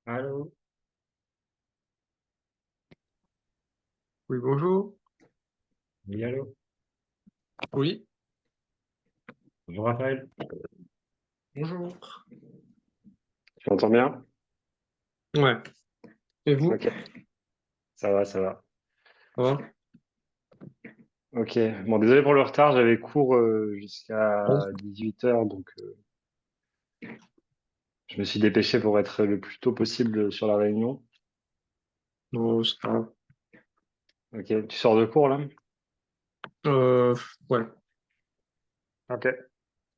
Allô? Oui, bonjour. Oui, allô? Oui, Bonjour Raphaël. bonjour. Tu m'entends bien? Ouais. Et vous? Ok, ça va, ça va. Ça va? Ok, bon, désolé pour le retard, j'avais cours jusqu'à Bon. 18 h, donc je me suis dépêché pour être le plus tôt possible sur la réunion. Non, c'est pas grave. Ok, tu sors de cours là? Euh, ouais. Ok,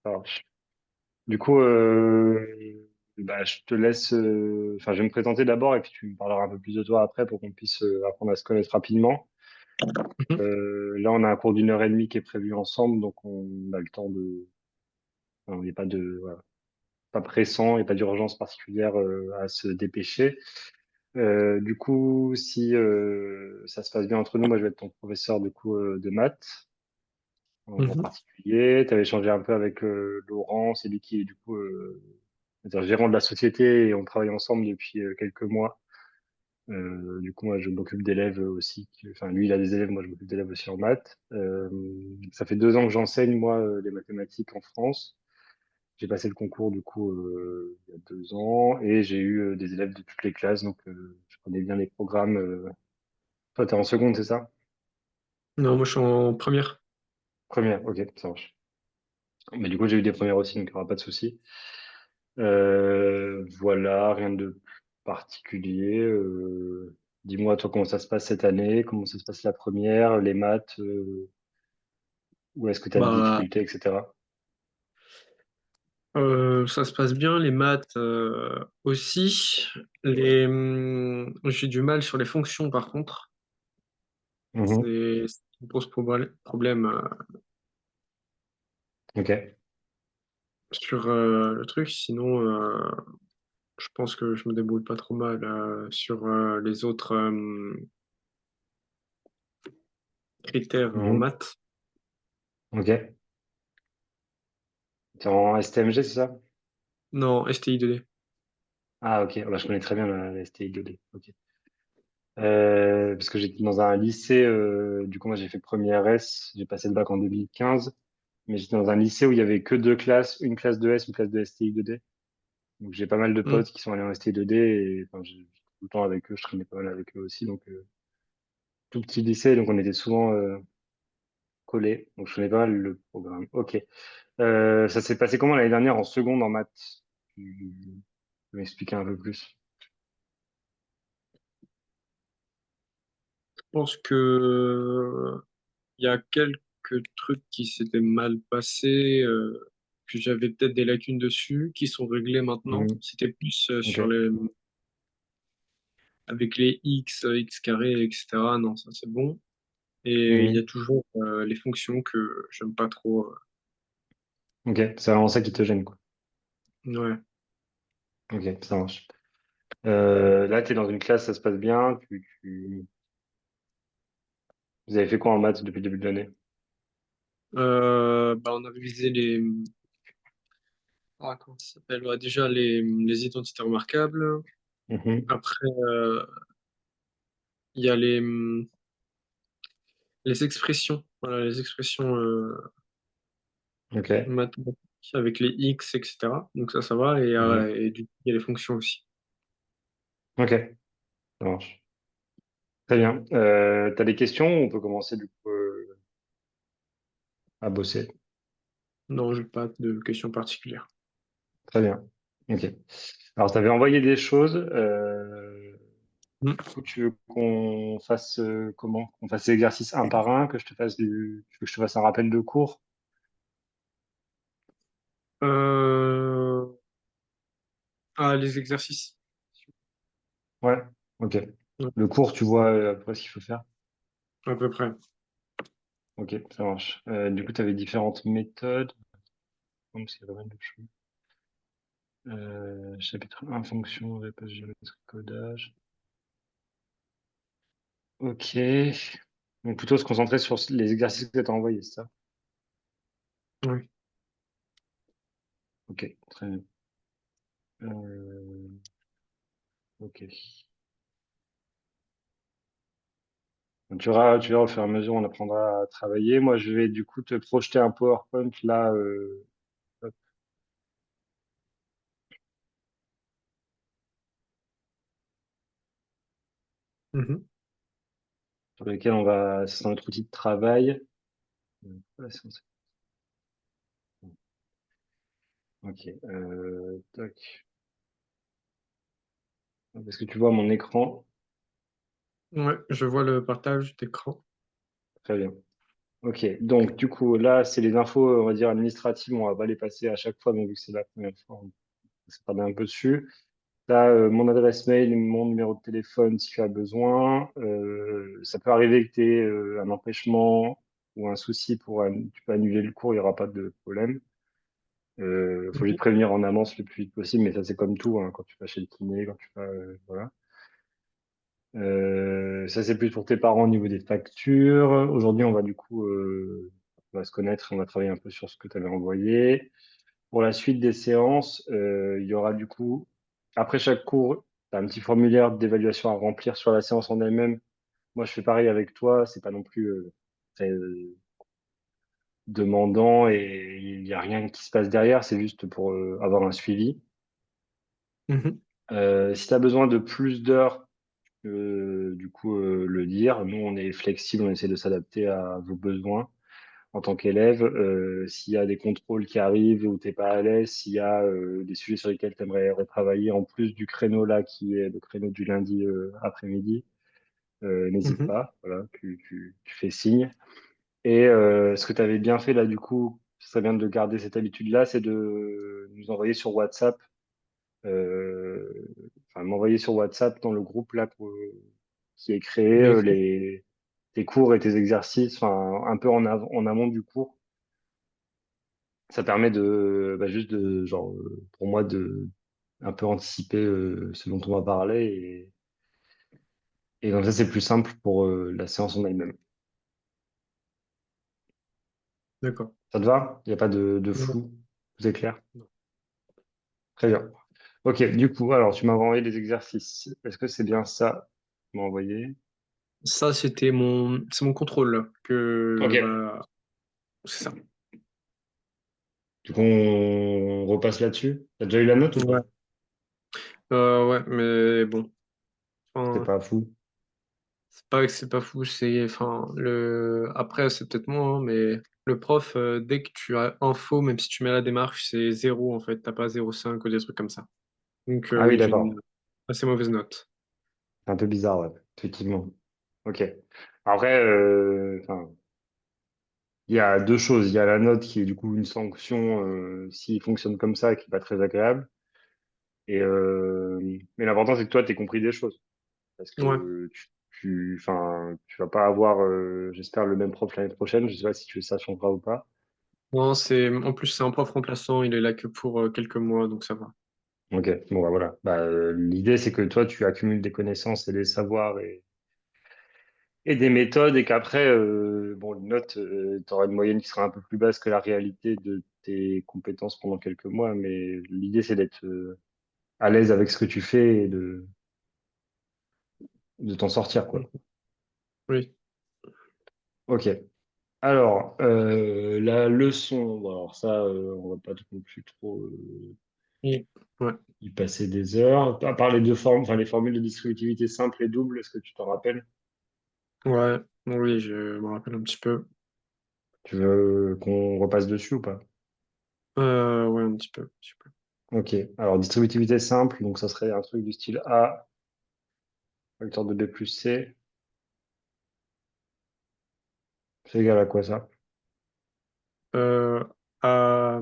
ça marche. Du coup, bah, je te laisse, enfin, je vais me présenter d'abord et puis tu me parleras un peu plus de toi après pour qu'on puisse apprendre à se connaître rapidement. Mhm. Là, on a un cours d'1 h 30 qui est prévu ensemble, donc on a le temps de, enfin, il n'y a pas de, voilà, pas pressant et pas d'urgence particulière à se dépêcher. Du coup, si ça se passe bien entre nous, moi je vais être ton professeur du coup de maths en Mhm. particulier. Tu avais échangé un peu avec Laurent, c'est lui qui est du coup c'est-à-dire gérant de la société et on travaille ensemble depuis quelques mois. Du coup, moi je m'occupe d'élèves aussi. Enfin, lui il a des élèves, moi je m'occupe d'élèves aussi en maths. Ça fait 2 ans que j'enseigne moi les mathématiques en France. J'ai passé le concours du coup il y a 2 ans et j'ai eu des élèves de toutes les classes, donc je connais bien les programmes. Toi, t'es en seconde, c'est ça? Non, moi je suis en première. Première, ok, ça marche. Mais du coup, j'ai eu des premières aussi, donc il n'y aura pas de souci. Voilà, rien de particulier. Dis-moi, toi, comment ça se passe cette année? Comment ça se passe la première, les maths? Où est-ce que tu as des Bah, difficultés, etc. ça se passe bien, les maths aussi. J'ai du mal sur les fonctions par contre. Mhm. C'est ça me pose problème Ok. sur le truc. Sinon, je pense que je me débrouille pas trop mal sur les autres critères en Mhm. maths. Ok. T'es en STMG, c'est ça? Non, STI 2D. Ah, ok. Bah, je connais très bien la STI 2D. Ok. Parce que j'étais dans un lycée, du coup, moi j'ai fait première S, j'ai passé le bac en 2015, mais j'étais dans un lycée où il y avait que 2 classes, une classe de S, une classe de STI 2D. Donc j'ai pas mal de Hmm. potes qui sont allés en STI 2D et enfin, j'étais tout le temps avec eux, je traînais pas mal avec eux aussi. Donc tout petit lycée, donc on était souvent collés, donc je connais pas mal le programme. Ok. Ça s'est passé comment l'année dernière en seconde en maths? Tu peux m'expliquer un peu plus? Je pense que il y a quelques trucs qui s'étaient mal passés, que j'avais peut-être des lacunes dessus, qui sont réglés maintenant. Mhm. C'était plus Ok. sur avec les x, x carré, etc. Non, ça c'est bon. Et il y a Mhm. toujours les fonctions que j'aime pas trop. Ok. C'est vraiment ça qui te gêne, quoi. Ouais. Ok, ça marche. Là, tu es dans une classe, ça se passe bien. Vous avez fait quoi en maths depuis le début de l'année? Bah, on avait visé comment ça s'appelle? Ouais, déjà les identités remarquables. Mhm. Après, il y a les expressions. Voilà, les expressions Ok, mathématiques avec les x, etc. Donc ça va. mhm. Et du coup, il y a les fonctions aussi. Ok, ça marche. Très bien. T'as des questions? On peut commencer du coup à bosser. Non, j'ai pas de questions particulières. Très bien. Ok. Alors, tu avais envoyé des choses. Mhm. Du coup, tu veux qu'on fasse comment? Qu'on fasse l'exercice un par un, que je te fasse tu veux que je te fasse un rappel de cours? Euh, Ah, les exercices. Ouais, ok. Ouais, Le cours, tu vois à peu près ce qu'il faut faire? à peu près. Ok, ça marche. Du coup, tu avais différentes méthodes. Parce qu'il y a pas mal de choses. Chapitre 1, fonction, réponse géométrique, codage. Ok. Donc plutôt se concentrer sur les exercices que tu as envoyés, c'est ça? Ouais. Ok, très bien. Euh, ok. Donc, tu verras, au fur et à mesure, on apprendra à travailler. Moi, je vais du coup te projeter un PowerPoint là, hop, Mhm. sur lequel on va, c'est notre outil de travail. Ouais, ok. Tac. Est-ce que tu vois mon écran? Ouais, je vois le partage d'écran. Très bien. Ok. Donc, du coup, là, c'est les infos, on va dire, administratives. On va pas les passer à chaque fois, mais vu que c'est la première fois, on va s'attarder un peu dessus. Tu as mon adresse mail, mon numéro de téléphone si tu as besoin. Ça peut arriver que tu aies un empêchement ou un souci tu peux annuler le cours, il n'y aura pas de problème. Faut juste Mhm. prévenir en avance le plus vite possible, mais ça c'est comme tout, hein, quand tu vas chez le kiné, quand tu vas, voilà. Ça c'est plus pour tes parents au niveau des factures. Aujourd'hui, on va du coup, on va se connaître, on va travailler un peu sur ce que tu avais envoyé. Pour la suite des séances, il y aura du coup, après chaque cours, tu as un petit formulaire d'évaluation à remplir sur la séance en elle-même. Moi, je fais pareil avec toi, c'est pas non plus très demandant et il n'y a rien qui se passe derrière, c'est juste pour avoir un suivi. Mhm. Si tu as besoin de plus d'heures, du coup, le dire. Nous, on est flexible, on essaie de s'adapter à vos besoins en tant qu'élève. S'il y a des contrôles qui arrivent où t'es pas à l'aise, s'il y a des sujets sur lesquels tu aimerais retravailler, en plus du créneau là qui est le créneau du lundi après-midi, n'hésite Mhm. pas, voilà, tu fais signe. Et ce que tu avais bien fait là, du coup, ce serait bien de garder cette habitude-là, c'est de nous envoyer sur WhatsApp, euh, enfin m'envoyer sur WhatsApp dans le groupe là qui est créé, Les cours. tes cours et tes exercices, enfin un peu en amont du cours. Ça permet de juste de genre pour moi de un peu anticiper ce dont on va parler et comme ça c'est plus simple pour la séance en elle-même. D'accord. Ça te va? Il n'y a pas de Ouais. flou? Tout est clair? Très bien. Ok, du coup, alors tu m'as envoyé des exercices. Est-ce que c'est bien ça que tu m'as envoyé? Ça, c'est mon contrôle là, Ok. c'est ça. Du coup, on repasse là-dessus. T'as déjà eu la note ou Ouais. pas? Ouais, mais bon. C'est Enfin, pas fou. c'est pas que c'est pas fou, c'est, enfin, après, c'est peut-être moi, hein, mais le prof, dès que tu as info, même si tu mets la démarche, c'est zéro en fait, t'as pas 0,5 ou des trucs comme ça. Donc, Ah oui, oui, j'ai d'accord. une assez mauvaise note. C'est un peu bizarre, ouais. Effectivement. Ok. Après, enfin, il y a deux choses. Il y a la note qui est du coup une sanction s'il fonctionne comme ça, qui est pas très agréable. Mais l'important, c'est que toi, tu compris des choses. Parce Ouais. que enfin, tu vas pas avoir, j'espère, le même prof l'année prochaine. Je sais pas si ça changera ou pas. Non, en plus, c'est un prof remplaçant, il est là que pour quelques mois, donc ça va. Ok, bon, bah, voilà. Bah, l'idée, c'est que toi, tu accumules des connaissances et des savoirs et des méthodes et qu'après, bon, une note, tu auras une moyenne qui sera un peu plus basse que la réalité de tes compétences pendant quelques mois. Mais l'idée, c'est d'être à l'aise avec ce que tu fais et de t'en sortir, quoi. Mhm. Oui. Ok. Alors, la leçon, bon, alors ça, on va pas non plus trop Oui. Ouais. y passer des heures. À part les deux formes, enfin les formules de distributivité simple et double, est-ce que tu t'en rappelles? Ouais. Oui, je me rappelle un petit peu. Tu veux qu'on repasse dessus ou pas? Ouais, un petit peu. Un petit peu. Ok. Alors, distributivité simple, donc ça serait un truc du style A, facteur de b plus c, c'est égal à quoi ça? Euh, A,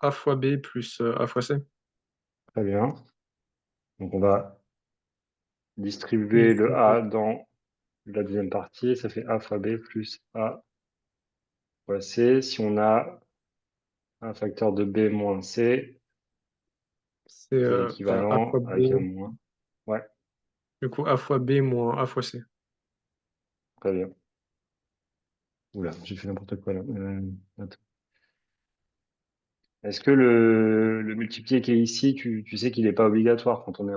A fois B plus A fois C. Très bien. Donc on va distribuer le Distribué. a dans la deuxième partie. Ça fait a fois b plus a fois c. Si on a un facteur de b moins c, C'est c'est A fois équivalent avec un B. moins. Ouais, Du coup, A fois B moins A fois C. très bien. Oula, j'ai fait n'importe quoi là. Attends. Est-ce que le multiplié qui est ici, tu sais qu'il n'est pas obligatoire quand on est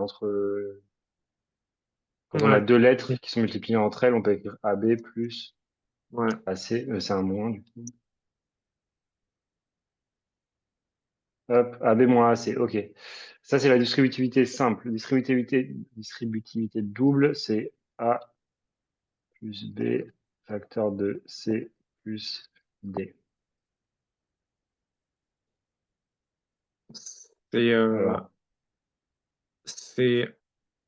quand on a Ouais. deux lettres qui sont multipliées entre elles, on peut écrire AB plus Ouais. AC, c'est un moins du coup. Hop, AB moins AC, ok. Ça, c'est la distributivité simple. Distributivité double, c'est A plus B, facteur de C plus D. C'est Alors, c'est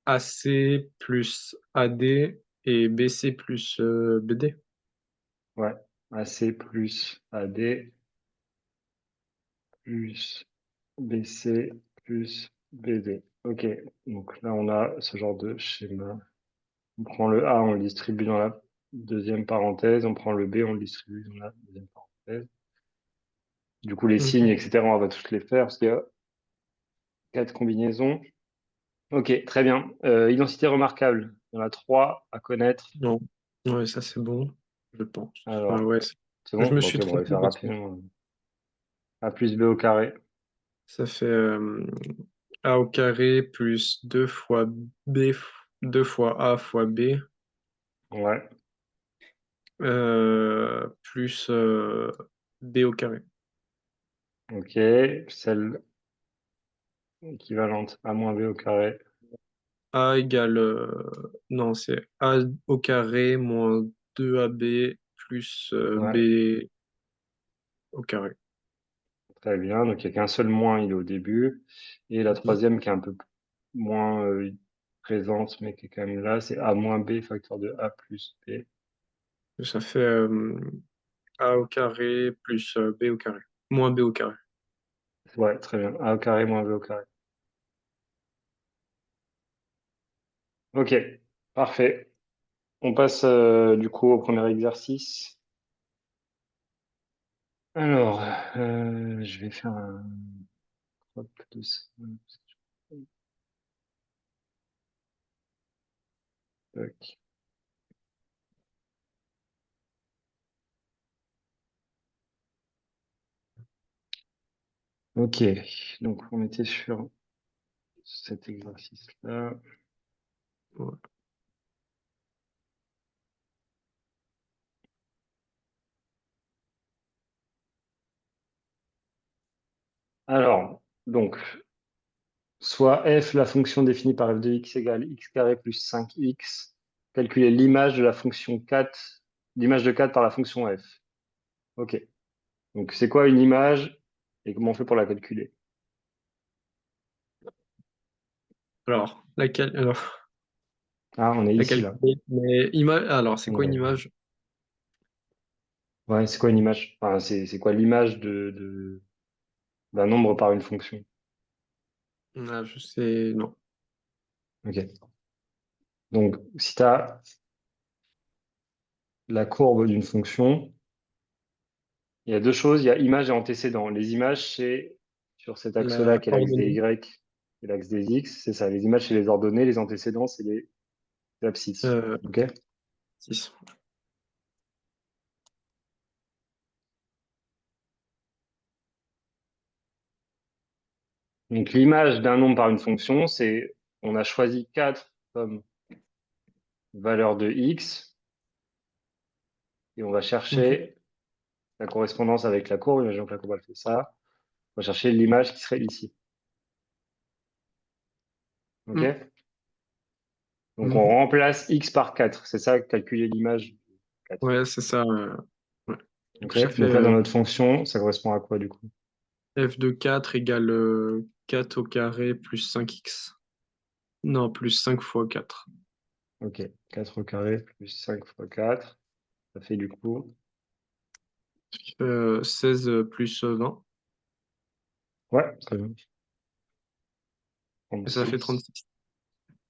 AC plus AD et BC plus BD. ouais, AC plus AD plus BC plus BD. Ok, donc là, on a ce genre de schéma. On prend le A, on le distribue dans la deuxième parenthèse. On prend le B, on le distribue dans la deuxième parenthèse. Du coup, les signes, Mhm. etc., on va tous les faire parce qu'il y a quatre combinaisons. Ok, très bien. Identité remarquable. Il y en a trois à connaître. Non. Ouais, ça c'est bon, je pense. Enfin, Alors, ouais, c'est je bon? me Ok, suis bon, on va les trompé faire parce que rapidement. A plus B au carré. ça fait A au carré plus 2 fois B, 2 fois A fois B, Ouais, plus B au carré. ok. Celle équivalente A moins B au carré. A égale, non, c'est A au carré moins 2AB plus Ouais, B au carré. très bien. Donc, il n'y a qu'un seul moins, il est au début. Et la Mhm. troisième qui est un peu moins présente, mais qui est quand même là, c'est A moins B, facteur de A plus B. Ça fait A au carré plus B au carré. Moins B au carré. Ouais, très bien. A au carré moins B au carré. Ok, parfait. On passe du coup au premier exercice. Alors, je vais faire un crop de ça. Tac. Ok, donc on était sur cet exercice-là. Ouais. Alors, donc, soit f, la fonction définie par f de x égale x carré plus 5x, calculer l'image de la fonction 4, l'image de 4 par la fonction f. Ok, donc c'est quoi une image et comment on fait pour la calculer? Alors, Ah, on est la ici là. calculer. Mais image, alors, c'est quoi une image? Ouais, c'est quoi une image? Enfin, c'est quoi l'image d'un nombre par une fonction? Ah, je sais, non. Ok. Donc, si tu as la courbe d'une fonction, il y a deux choses, il y a image et antécédent. Les images, c'est sur cet axe-là La qui est l'axe des coordonnée. Y et l'axe des X, c'est ça. Les images, c'est les ordonnées, les antécédents, c'est les abscisses. Euh, Ok? 6. Donc, l'image d'un nombre par une fonction, c'est, on a choisi 4 comme valeur de X et on va Mhm. chercher la correspondance avec la courbe. Imaginons que la courbe, elle fait ça. On va chercher l'image qui serait ici. Mhm. OK? Donc, on Mhm. remplace x par 4. C'est ça, calculer l'image 4. Ouais, c'est ça. Ouais. Du coup, OK? ça fait Donc là, dans notre fonction, ça correspond à quoi, du coup? f de 4 égale 4 au carré plus 5x. Non, plus 5 fois 4. Ok, 4 au carré plus 5 fois 4. Ça fait du coup. 16 plus 20. Ouais, très bien. Et ça fait 36. 36.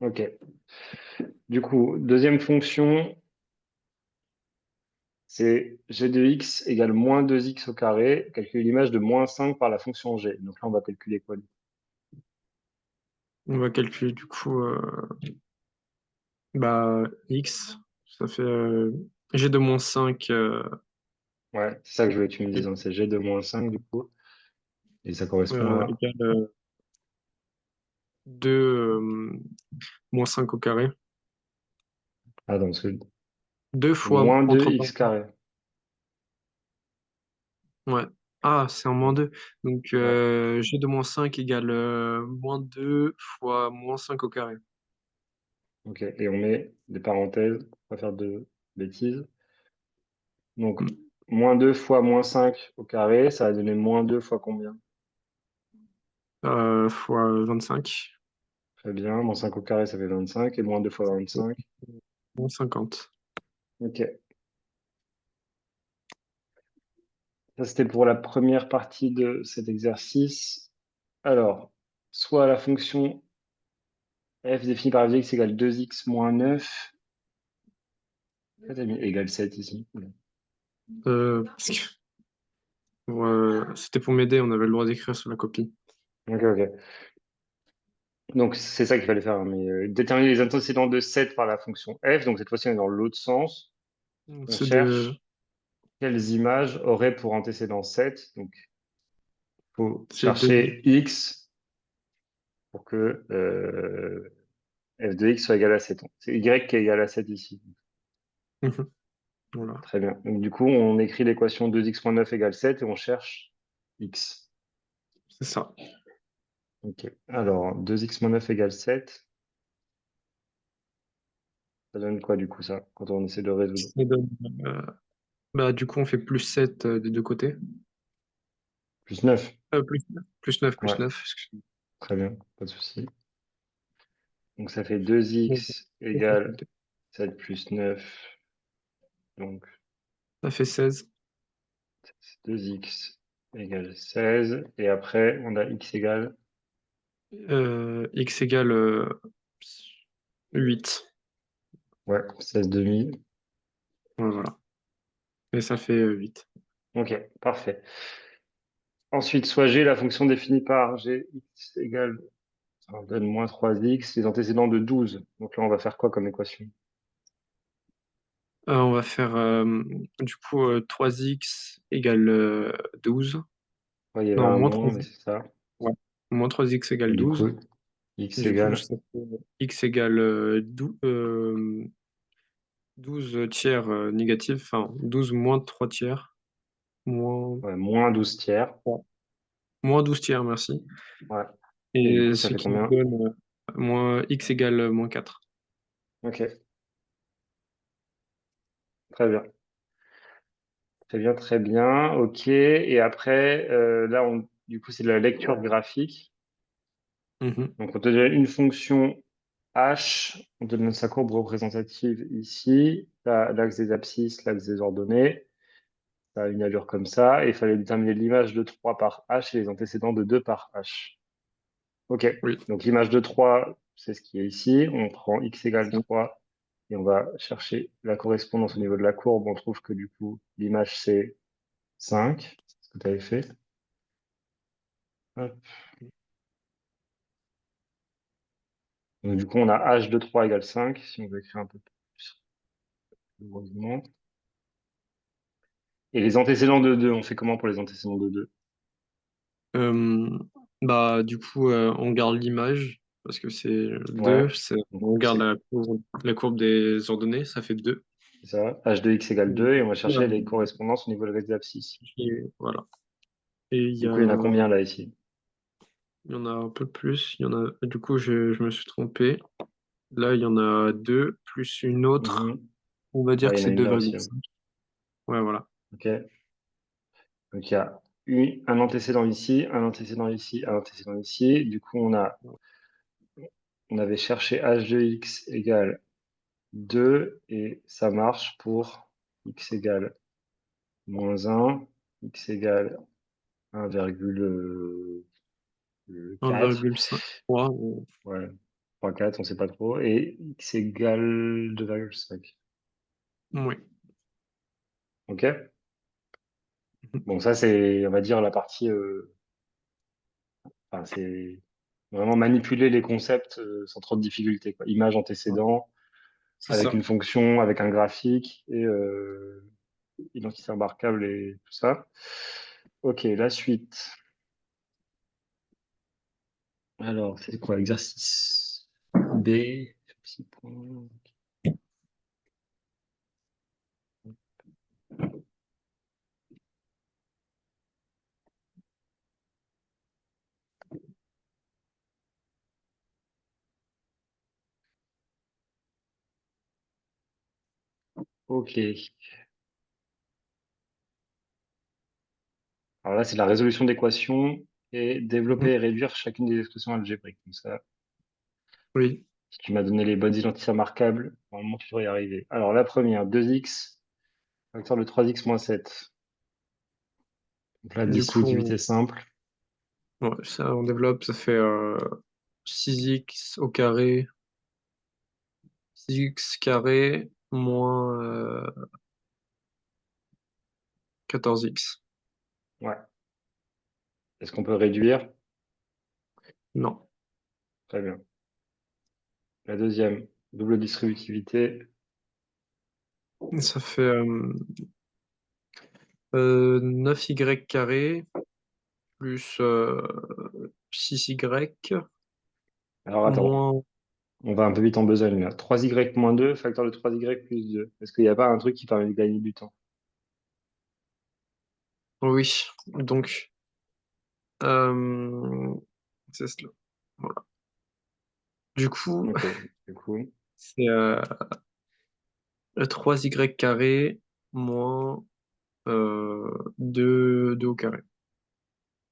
Ok. Du coup, deuxième fonction, c'est g de x égale moins 2x au carré. Calcule l'image de moins 5 par la fonction g. Donc là, on va calculer quoi? On va calculer du coup bah, x. Ça fait g de moins 5 Ouais, c'est ça que je voulais que tu me dises, hein. C'est g de moins 5 du coup. Et ça correspond à. égale 2 moins 5 au carré. Ah, non, parce que 2 c'est fois moins entre 2x parenthèses. carré. Ouais. Ah, c'est en moins 2. Donc Ouais, g de moins 5 égale moins 2 fois moins 5 au carré. ok. Et on met des parenthèses, on va faire de bêtises. Donc, Mm. moins 2 fois moins 5 au carré, ça va donner moins 2 fois combien? Fois 25. Très bien. Moins 5 au carré, ça fait 25. Et moins 2 fois 25. Moins 50. Ok. Ça, c'était pour la première partie de cet exercice. Alors, soit la fonction f définie par f de x égale 2x moins 9. Pourquoi t'as mis égale 7 ici? Oula. Parce que c'était pour m'aider, on avait le droit d'écrire sur la copie. Ok, ok. Donc, c'est ça qu'il fallait faire, hein. Mais déterminer les antécédents de 7 par la fonction f. Donc, cette fois-ci, on est dans l'autre sens. On C'est de, cherche quelles images auraient pour antécédent 7. Donc, il faut c'est de, chercher x pour que f de x soit égal à 7. C'est y qui est égal à 7 ici. Mhm. Voilà, Très bien. Donc, du coup, on écrit l'équation 2x moins 9 égale 7 et on cherche x. c'est ça. Ok. Alors, 2x moins 9 égale 7. Ça donne quoi, du coup, ça, quand on essaie de résoudre? Ça donne, euh, bah, du coup, on fait plus 7 des deux côtés. Plus 9. Plus 9, Ouais, plus 9. Excusez-moi. très bien. Pas de souci. Donc, ça fait Bon, 2x on peut égale compter. 7 plus 9. Donc, Ça fait 16. 2x égale 16. Et après, on a x égale, X égale 8. ouais, 16 demi. Ouais, voilà. Et ça fait 8. Ok, parfait. Ensuite, soit g, la fonction définie par gx égale, ça en donne moins 3x, les antécédents de 12. Donc là, on va faire quoi comme équation? On va faire du coup 3x égale 12. Ouais, il y avait Non, un moins nom, 3. mais c'est ça. Ouais. Moins 3x Et égale du coup, 12. x Du coup, égale, ça fait x égale 12 tiers négatifs, enfin 12 moins 3 tiers, moins, ouais, moins 12 tiers. ouais, moins 12 tiers, merci. Ouais. Et du Et coup, ça ce fait qui nous combien? donne moins x égale moins 4. Ok, très bien. Très bien, très bien. Ok. Et après, là, du coup, c'est de la lecture graphique. Mhm. Donc, on te donne une fonction h, on te donne sa courbe représentative ici, l'axe des abscisses, l'axe des ordonnées. Ça a une allure comme ça. Et il fallait déterminer l'image de 3 par h et les antécédents de 2 par h. Ok. Oui. Donc, l'image de 3, c'est ce qui est ici. On prend x égale 3 et on va chercher la correspondance au niveau de la courbe. On trouve que du coup, l'image, c'est 5. C'est ce que tu avais fait. Hop. Donc, du coup, on a h de 3 égale 5, si on veut écrire un peu plus rigoureusement. Et les antécédents de 2, on fait comment pour les antécédents de 2? Euh, Bah, du coup, on garde l'image parce que c'est Ouais, 2. donc On garde c'est la courbe des ordonnées, ça fait 2. ça. H de x égale 2, et on va Ouais. chercher les correspondances au niveau de l'axe d'abscisse. Et voilà. Et Du coup, il y en a combien là ici? il y en a un peu plus. Il y en a, du coup, je me suis trompé. Là, il y en a 2 plus une autre. Mhm. On va dire Ouais, il que y en a c'est une là aussi, hein. 2,5. Ouais, voilà. Ok. Donc il y a un antécédent ici, un antécédent ici, un antécédent ici. Du coup, on a on avait cherché h de x égale 2 et ça marche pour x égale moins 1, x égale 1,4, 1,53. ouais, 3,4, on sait pas trop, et x égale 2,5. Oui. Ok? Bon, ça, c'est, on va dire, la partie, enfin, c'est vraiment manipuler les concepts sans trop de difficulté, quoi. Image antécédent, C'est avec ça. une fonction, avec un graphique, et identité remarquable et tout ça. Ok, la suite. Alors, c'est quoi? Exercice B. 6 points. Ok. Alors là, c'est la résolution d'équations et développer Mhm. et réduire chacune des expressions algébriques. Comme ça, Oui. si tu m'as donné les bonnes identités remarquables, normalement, tu devrais y arriver. Alors, la première, 2x, facteur de 3x moins 7. Donc la Du coup, distributivité simple. ouais, ça, on développe, ça fait 6x au carré, 6x carré moins 14x. Ouais. Est-ce qu'on peut réduire? Non. Très bien. La deuxième, double distributivité. Ça fait 9y carré plus 6y Alors, attends, moins... on va un peu vite en besogne là. 3y moins 2, facteur de 3y plus 2. Est-ce qu'il n'y a pas un truc qui permet de gagner du temps? Oui, donc, euh, c'est cela. Voilà. Du coup, Ok, du coup. c'est 3y carré moins 2 au carré.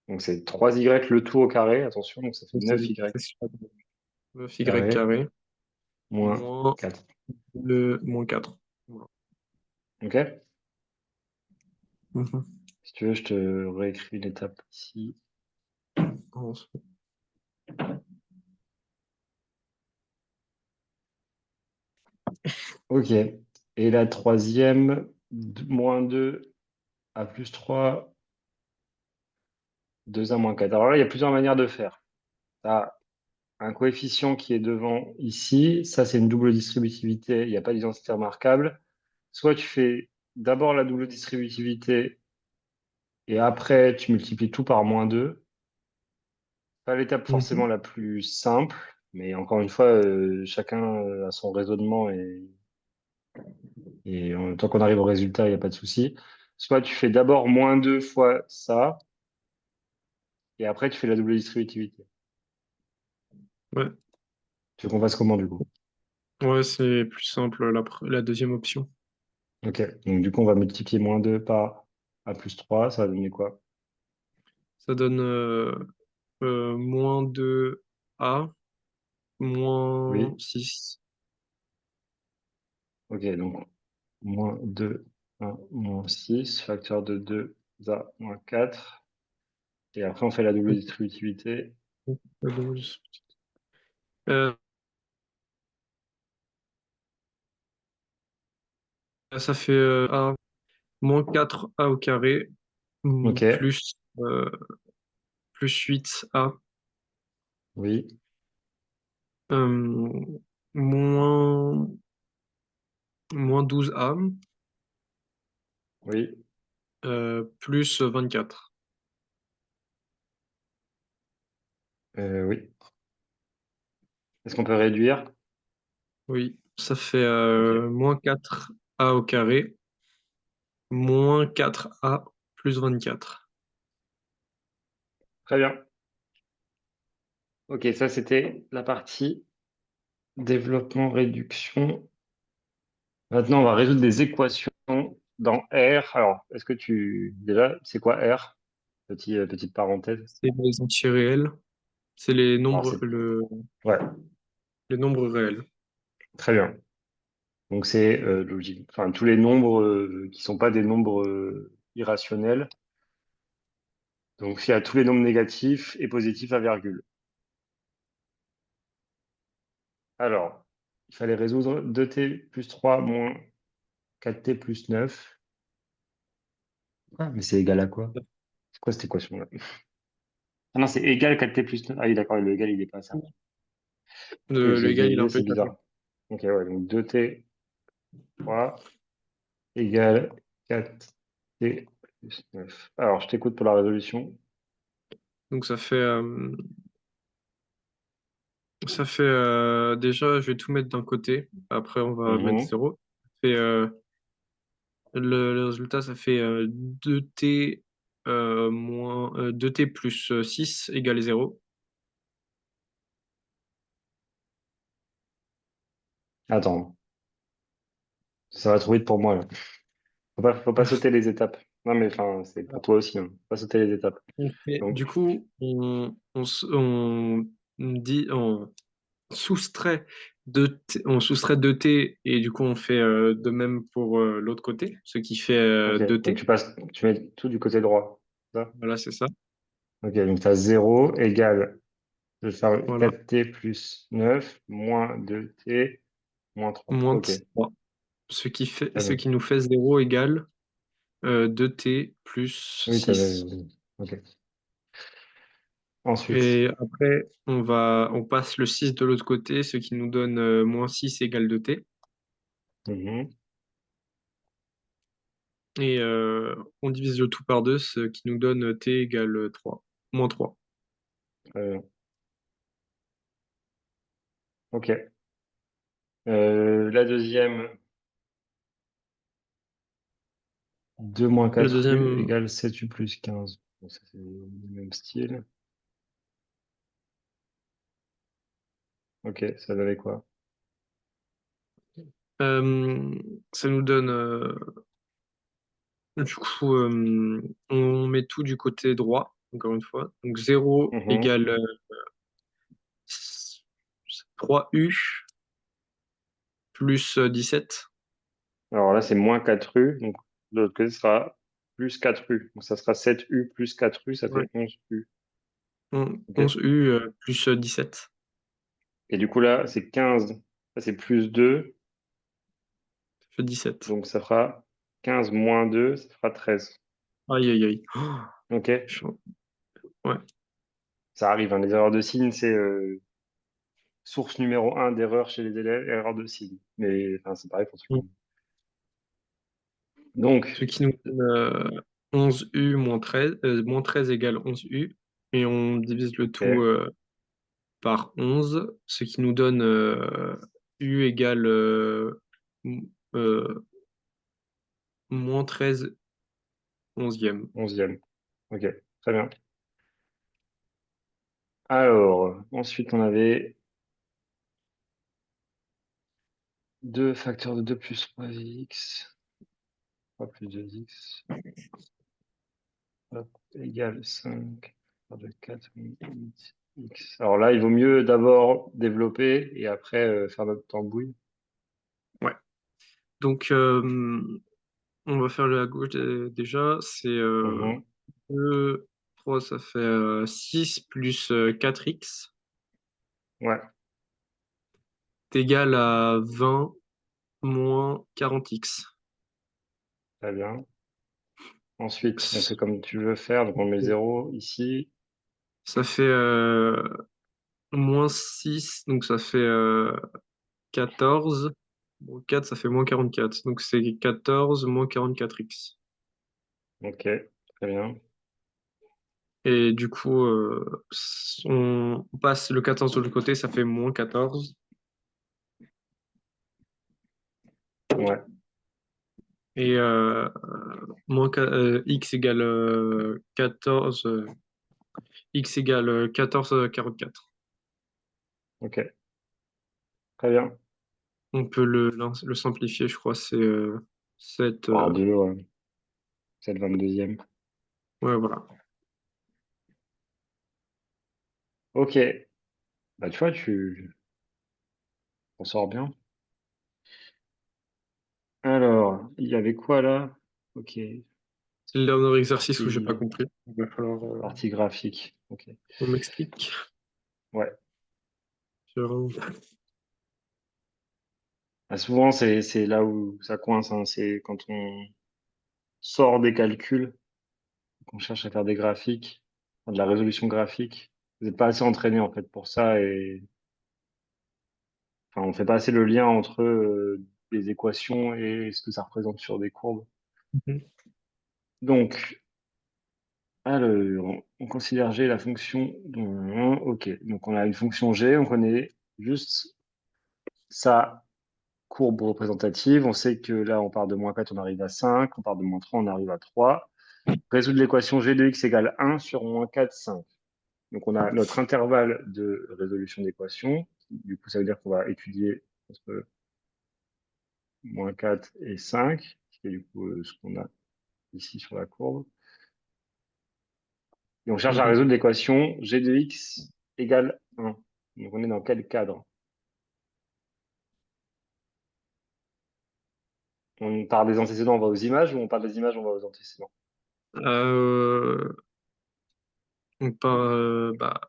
Donc c'est 3y le tout au carré, attention, donc ça fait Donc, c'est 9y c'est ça. 9y carré carré moins moins 4. moins 4. Voilà. Ok? Mhm. Si tu veux, je te réécris l'étape ici. Ensuite, Ok. Et la troisième, moins 2 à plus 3, 2 à moins 4. Alors là, il y a plusieurs manières de faire. Tu as un coefficient qui est devant ici. Ça, c'est une double distributivité. Il n'y a pas d'identité remarquable. Soit tu fais d'abord la double distributivité et après, tu multiplies tout par moins 2. Pas l'étape mhm. forcément la plus simple, mais encore une fois, chacun a son raisonnement et tant qu'on arrive au résultat, il n'y a pas de souci. Soit tu fais d'abord moins 2 fois ça, et après tu fais la double distributivité. Ouais, Tu veux qu'on fasse comment du coup? ouais, c'est plus simple la deuxième option. Ok, donc du coup, on va multiplier moins 2 par a plus 3, ça va donner quoi? Ça donne moins 2a moins Oui, 6. ok, donc moins 2, 1, moins 6, facteur de 2 à moins 4. Et après, on fait la double distributivité. Euh, Ça fait a moins 4a au carré Ok, euh, plus 8a oui, euh, moins, moins 12a oui, plus 24. oui. Est-ce qu'on peut réduire? Oui, ça fait Ok, moins 4a au carré moins 4a plus 24. très bien. Ok, ça c'était la partie développement, réduction. Maintenant, on va résoudre des équations dans R. Alors, est-ce que déjà, c'est quoi R? Petite parenthèse. C'est les entiers réels. C'est les Alors, nombres. c'est, ouais. les nombres réels. Très bien. Donc c'est logique. Enfin, tous les nombres qui sont pas des nombres irrationnels. Donc s'il y a tous les nombres négatifs et positifs à virgule. Alors, il fallait résoudre 2t plus 3 moins 4t plus 9. Ah, mais c'est égal à quoi? C'est quoi cette équation-là? Ah non, c'est égal 4t plus 9. Ah oui, d'accord, le égal, il est pas ça. Oui, Le j'ai égal, il est oublié, un peu c'est étalé. bizarre. Ok, ouais, donc 2t 3 égale 4t plus 9. Alors, je t'écoute pour la résolution. Donc ça fait déjà, je vais tout mettre d'un côté. Après, on va mettre Mhm. 0. Le résultat, ça fait 2t, moins, 2t plus 6 égale 0. Attends, ça va trop vite pour moi, là. Faut pas sauter les étapes. Non, mais enfin, c'est pour toi aussi, hein. Faut pas sauter les étapes. Du Donc, coup, on dit, on on soustrait 2t et du coup, on fait de même pour l'autre côté, ce qui fait ok. Donc, 2t. tu mets tout du côté droit. Ça. Voilà, c'est ça. Ok, donc tu as 0 égale, je vais faire Voilà. 4t plus 9 moins 2t moins 3. Moins Ok, 3. très Ce bien. qui nous fait 0 égale 2t plus Oui, tu avais. 6. Ok. Ensuite, Et après, on passe le 6 de l'autre côté, ce qui nous donne moins 6 égale 2t. mhm, Et on divise le tout par 2, ce qui nous donne t égale 3. Moins 3. très bien. Ok. La deuxième, 2 moins Le 4u deuxième, égale 7u plus 15. Bon, ça, c'est le même style. Ok, ça donnait quoi? euh, ça nous donne, du coup, on met tout du côté droit, encore une fois. Donc 0 Mhm. égale 3u plus 17. Alors là, c'est moins 4u. Donc, de l'autre côté, ce sera plus 4u. Donc, ça sera 7u plus 4u, ça Ouais. fait 11u. Ok. 11u plus 17. Et du coup, là, c'est 15. Ça, c'est plus 2. Ça fait 17. Donc, ça fera 15 moins 2, ça fera 13. Aïe, aïe, aïe. Oh, Ok. chaud. Ouais. Ça arrive, hein. Les erreurs de signe, c'est source numéro un d'erreur chez les élèves, erreur de signe. Mais enfin, c'est pareil pour tout le monde. Ce Donc, qui nous donne 11u moins 13 égale 11u. Et on divise le tout ok, par 11, ce qui nous donne u égale m- euh, moins 13 onzième. 11e. Ok, très bien. Alors, ensuite, on avait 2 facteurs de 2 plus 3x, 3 plus 2x, hop, égale 5, facteur de 4, 8x. Alors là, il vaut mieux d'abord développer et après faire notre tambouille. Ouais. Donc, on va faire le à gauche déjà. C'est Mhm. 2, 3, ça fait 6 plus 4x Ouais, est égal à 20 moins 40x. très bien. Ensuite, on fait comme tu veux faire. Donc, on met 0 ici. Ça fait moins 6, donc ça fait 14. Bon, 4, ça fait moins 44. Donc c'est 14 moins 44x. Ok, très bien. Et du coup, on passe le 14 de l'autre côté, ça fait moins 14. Ouais, Et x égale 14. X égale 14, 44. ok, très bien. On peut le simplifier, je crois, c'est 7. Par 2, ouais. C'est le 22e. Ouais, voilà. Ok, bah tu vois, On sort bien. Alors, il y avait quoi là? Ok, C'est le dernier exercice où j'ai pas partie, compris. Il va falloir partie graphique. Ok. qu'on m'explique. Ouais. Sur- Ah, souvent, c'est là où ça coince, hein. C'est quand on sort des calculs, qu'on cherche à faire des graphiques, enfin, de la résolution graphique. Vous n'êtes pas assez entraîné en fait pour ça et enfin, on fait pas assez le lien entre les équations et ce que ça représente sur des courbes. Mhm. Donc, alors, on considère G la fonction. Ok, donc on a une fonction G, on connaît juste sa courbe représentative. On sait que là, on part de -4, on arrive à 5, on part de -3, on arrive à 3. Résoudre l'équation G de X égale 1 sur -4, 5. Donc, on a notre intervalle de résolution d'équation. Du coup, ça veut dire qu'on va étudier entre -4 et 5, qui est du coup ce qu'on a ici sur la courbe. Et on cherche à Mhm. résoudre l'équation g de x égale 1. Donc on est dans quel cadre? On part des antécédents, on va aux images, ou on part des images, on va aux antécédents? Euh, on part, bah,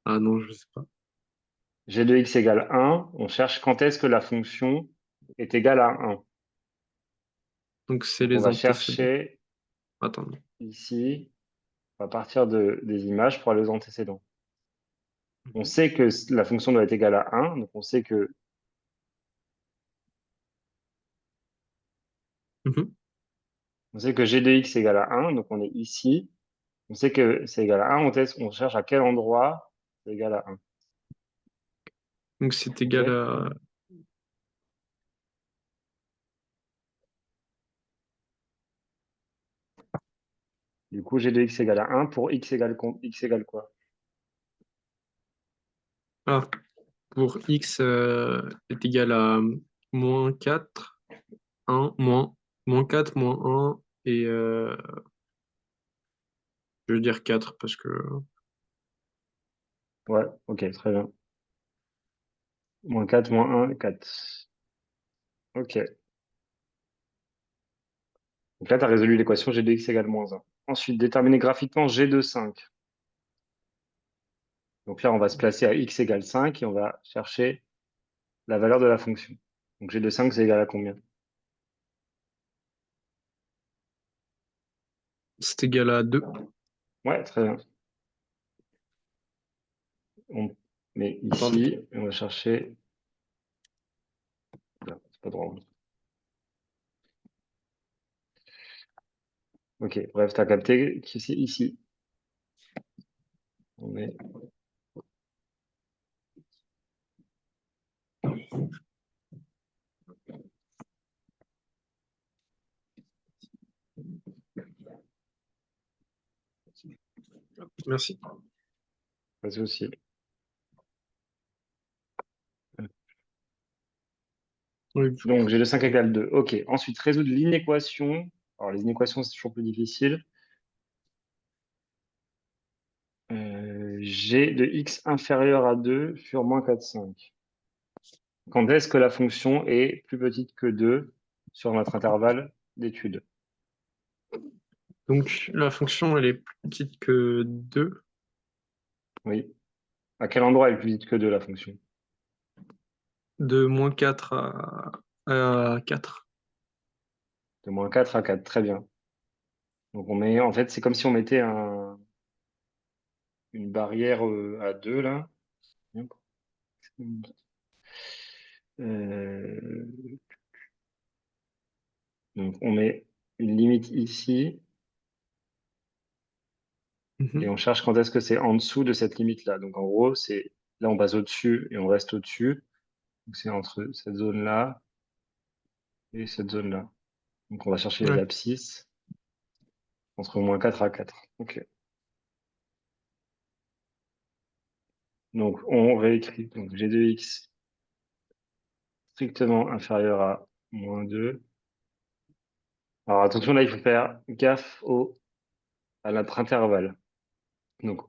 ah non, je sais pas. G de x égale 1, on cherche quand est-ce que la fonction est égale à 1. Donc c'est Donc on les va antécédents. chercher Attends. ici, on va partir des images pour aller aux antécédents. On sait que la fonction doit être égale à 1, donc Mhm. on sait que g de x égale à 1, donc on est ici. On sait que c'est égal à 1, on cherche à quel endroit c'est égal à 1. Donc c'est Ok? égal à. Du coup, g de x égale à 1 pour x égale quoi? Ah, pour x est égal à -4, 1, -4, -1, et je veux dire 4 parce que. Ouais, ok, très bien. -4, -1, 4. Ok. Donc là, tu as résolu l'équation g de x égale -1. Ensuite, déterminer graphiquement g de 5. Donc là, on va se placer à x égale 5 et on va chercher la valeur de la fonction. Donc g de 5, c'est égal à combien? C'est égal à 2. Ouais, très bien. On met Attends. ici, et on va chercher... Là, c'est pas droit. Ok, bref, tu as capté que c'est ici. On est... Merci. Pas de souci. Oui. Donc, g de 5 égale 2. Ok, ensuite, résoudre l'inéquation. Alors, les inéquations, c'est toujours plus difficile. G de x inférieur à 2 sur -4, 5. Quand est-ce que la fonction est plus petite que 2 sur notre intervalle d'étude? Donc la fonction, elle est plus petite que 2 Oui. À quel endroit elle est plus petite que 2, la fonction? de -4 à 4. De -4 à 4. Très bien. Donc, en fait, c'est comme si on mettait une barrière à 2 là. Euh, donc, on met une limite ici et Mhm. on cherche quand est-ce que c'est en dessous de cette limite-là. Donc, en gros, c'est là, on passe au-dessus et on reste au-dessus. Donc, c'est entre cette zone-là et cette zone-là. Donc, on va chercher les Ouais. abscisses entre -4 à 4. OK. Donc, on réécrit. Donc, g de x strictement inférieur à -2. Alors, attention, là, il faut faire gaffe à notre intervalle. Donc,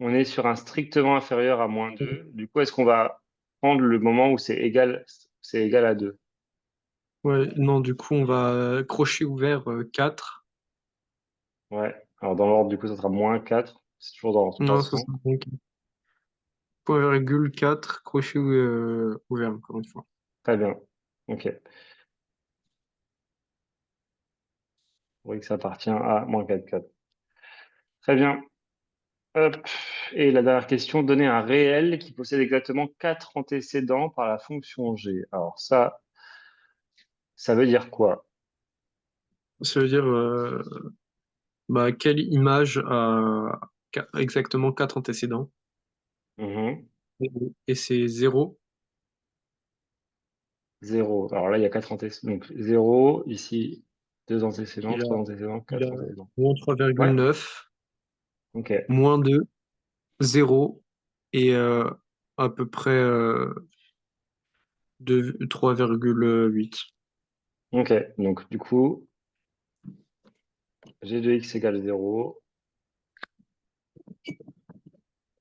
on est sur un strictement inférieur à -2. Du coup, est-ce qu'on va prendre le moment où c'est égal à 2? Ouais, non, du coup, on va crochet ouvert 4. Ouais. Alors, dans l'ordre, du coup, ça sera -4. C'est toujours dans ce Non, ça croissant. sera donc point virgule 4 crochet ouvert, encore une fois. Très bien. OK. Oui, que ça appartient à -4,4. Très bien. Hop. Et la dernière question, donner un réel qui possède exactement 4 antécédents par la fonction g. Alors ça veut dire quoi? Ça veut dire bah, quelle image a exactement 4 antécédents? Mhm. Et c'est 0. 0. Alors là, il y a 4 antécédents. Donc 0, ici, 2 antécédents, Il a, 3 antécédents, il a 4 antécédents. moins Ouais. 3,9, OK. moins 2, 0 et à peu près 3,8. OK. Donc du coup, g de x égale 0.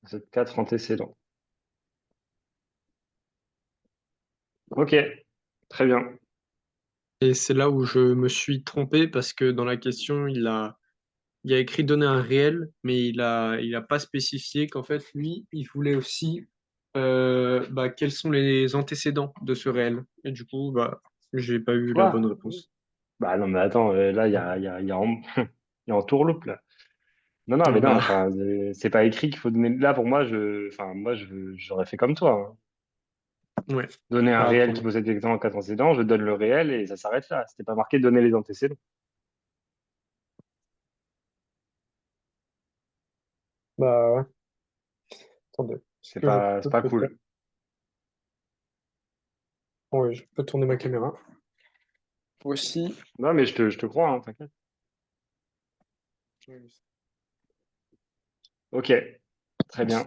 C'est 4 antécédents. OK. Très bien. Et c'est là où je me suis trompé parce que dans la question, il a écrit donner un réel, mais il a pas spécifié qu'en fait, lui, il voulait aussi bah, quels sont les antécédents de ce réel. Et du coup, bah, j'ai pas eu la bonne Quoi? réponse. Bah non, mais attends, là, il y a il y a entourloupe, là. Non, non, mais non, Bah, enfin, c'est pas écrit qu'il faut donner. Là, pour moi, j'aurais fait comme toi, hein. ouais. Donner un Bah, réel qui possède exactement 4 antécédents, je donne le réel et ça s'arrête là. C'était pas marqué donner les antécédents. ouais. Attendez, est-ce que je C'est peux pas peut-être... cool. Ouais, je peux tourner ma caméra. Aussi. Non, mais je te crois, hein, t'inquiète. Ok, très bien.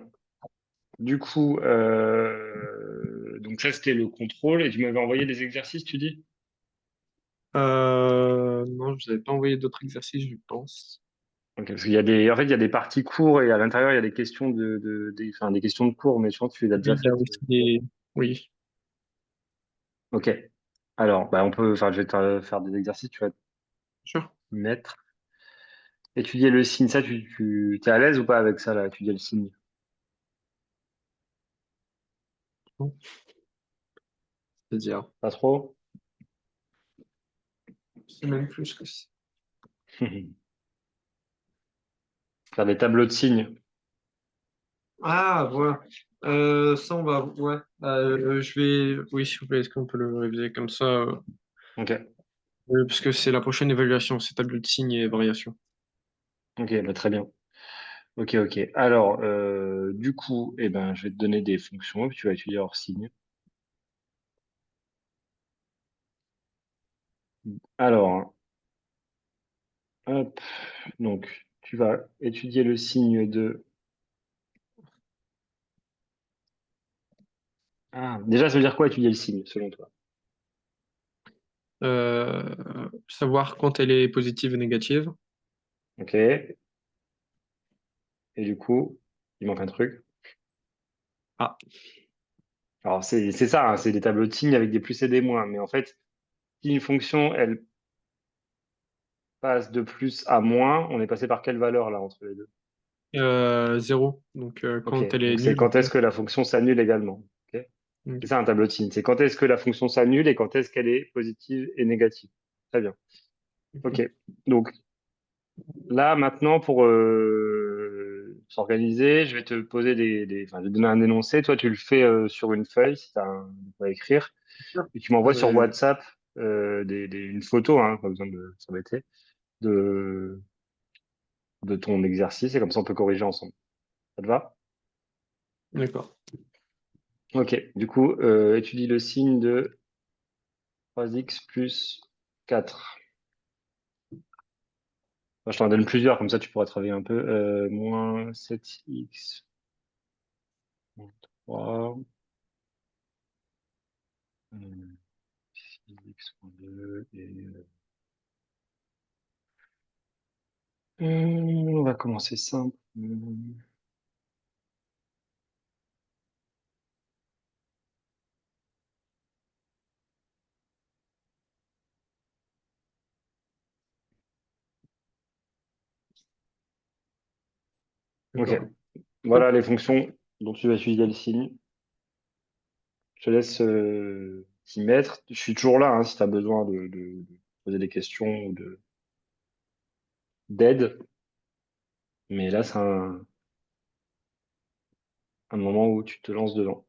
Du coup, donc ça, c'était le contrôle et tu m'avais envoyé des exercices, tu dis? Non, je vous avais pas envoyé d'autres exercices, je pense. Ok, parce qu'il y a en fait, il y a des parties cours et à l'intérieur, il y a des questions enfin, des questions de cours, mais je pense que tu les as déjà Oui, il y a faites. aussi des... Oui, Ok. Alors, bah, enfin, je vais te faire des exercices, tu vas te sûr. mettre. Étudier le signe, ça, tu es à l'aise ou pas avec ça, là, étudier le signe? C'est-à-dire, Pas trop? c'est même plus que ça. Faire des tableaux de signes. Ah, voilà. Ça, on va... Ouais. Je vais... Oui, s'il vous plaît, est-ce qu'on peut le réviser comme ça Ok. parce que c'est la prochaine évaluation, c'est tableau de signes et variation. Ok, bah, très bien. Ok, ok. Alors, du coup, eh ben, je vais te donner des fonctions et puis tu vas étudier hors signe. Alors, hop, donc, tu vas étudier le signe de... Ah, déjà, ça veut dire quoi étudier le signe, selon toi? Savoir quand elle est positive ou négative. Ok. Et du coup, il manque un truc. Ah, Alors, c'est ça, hein, c'est des tableaux de signes avec des plus et des moins. Mais en fait, si une fonction, elle passe de plus à moins, on est passé par quelle valeur, là, entre les deux? 0. Donc, Ok, quand elle est donc c'est nulle. quand est-ce que la fonction s'annule également. Ok. C'est Ok. ça un tableau de signes. C'est quand est-ce que la fonction s'annule et quand est-ce qu'elle est positive et négative. Très bien. Ok. Donc là, maintenant, pour s'organiser, je vais te poser enfin, je vais te donner un énoncé. Toi, tu le fais sur une feuille si tu as de quoi écrire. Et tu m'envoies sur Euh, WhatsApp une photo, hein, pas besoin de s'embêter, de, de ton exercice. Et comme ça, on peut corriger ensemble. Ça te va? d'accord. Ok. Du coup, étudie le signe de 3x plus 4. Moi, je t'en donne plusieurs, comme ça tu pourras travailler un peu. Moins 7x moins 3, 6x moins 2, et on va commencer simple. Ok. D'accord. Voilà les fonctions dont tu vas utiliser le signe. Je te laisse t'y mettre. Je suis toujours là hein, si tu as besoin de poser des questions ou d'aide. Mais là, c'est un moment où tu te lances dedans.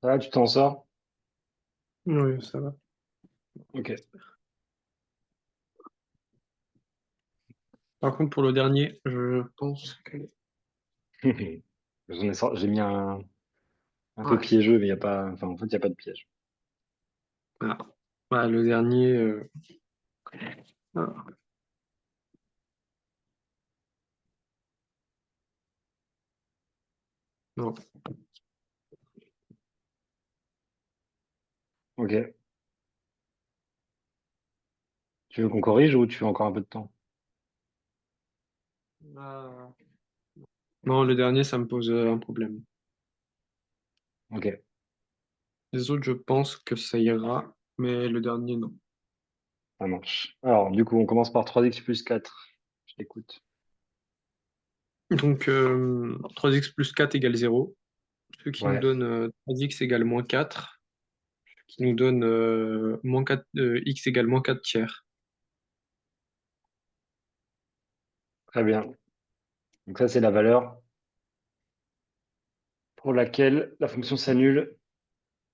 Ah, tu t'en sors? Oui, ça va. Ok. Par contre, pour le dernier, je pense que... J'ai mis un peu Ouais. piégeux, mais il y a pas, enfin, en fait, il n'y a pas de piège. Ah. Ouais, le dernier... ah, non. Ok. Tu veux qu'on corrige ou tu veux encore un peu de temps? Ah. Non, le dernier, ça me pose un problème. Ok, Les autres, je pense que ça ira, mais le dernier, non. ça marche. Alors, du coup, on commence par 3x plus 4. Je t'écoute. Donc, 3x plus 4 égale 0, ce qui nous Ouais, donne 3x égale moins 4, qui nous donne moins 4, x égale moins 4 tiers. très bien. Donc ça, c'est la valeur pour laquelle la fonction s'annule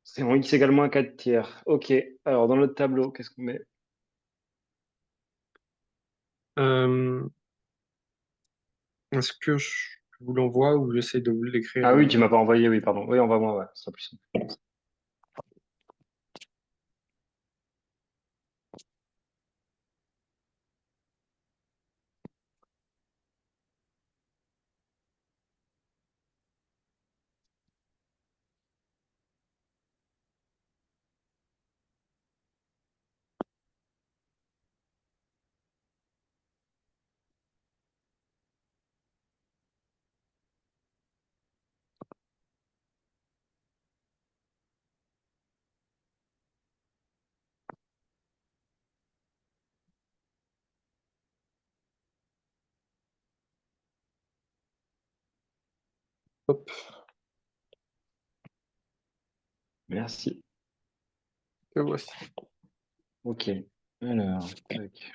C'est en x égale moins 4 tiers. Ok. Alors, dans notre tableau, qu'est-ce qu'on met? Euh, Est-ce que je vous l'envoie ou j'essaie de vous l'écrire? Ah oui, tu m'as pas envoyé, oui, pardon. Oui, envoie-moi, ouais, ce sera plus simple. Hop, Merci. le voici. Ok. Alors, tac.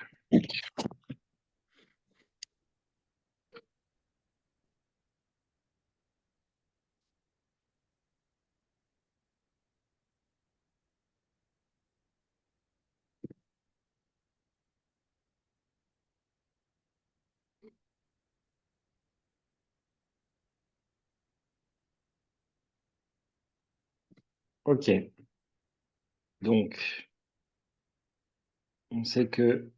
Ok. Donc, on sait que.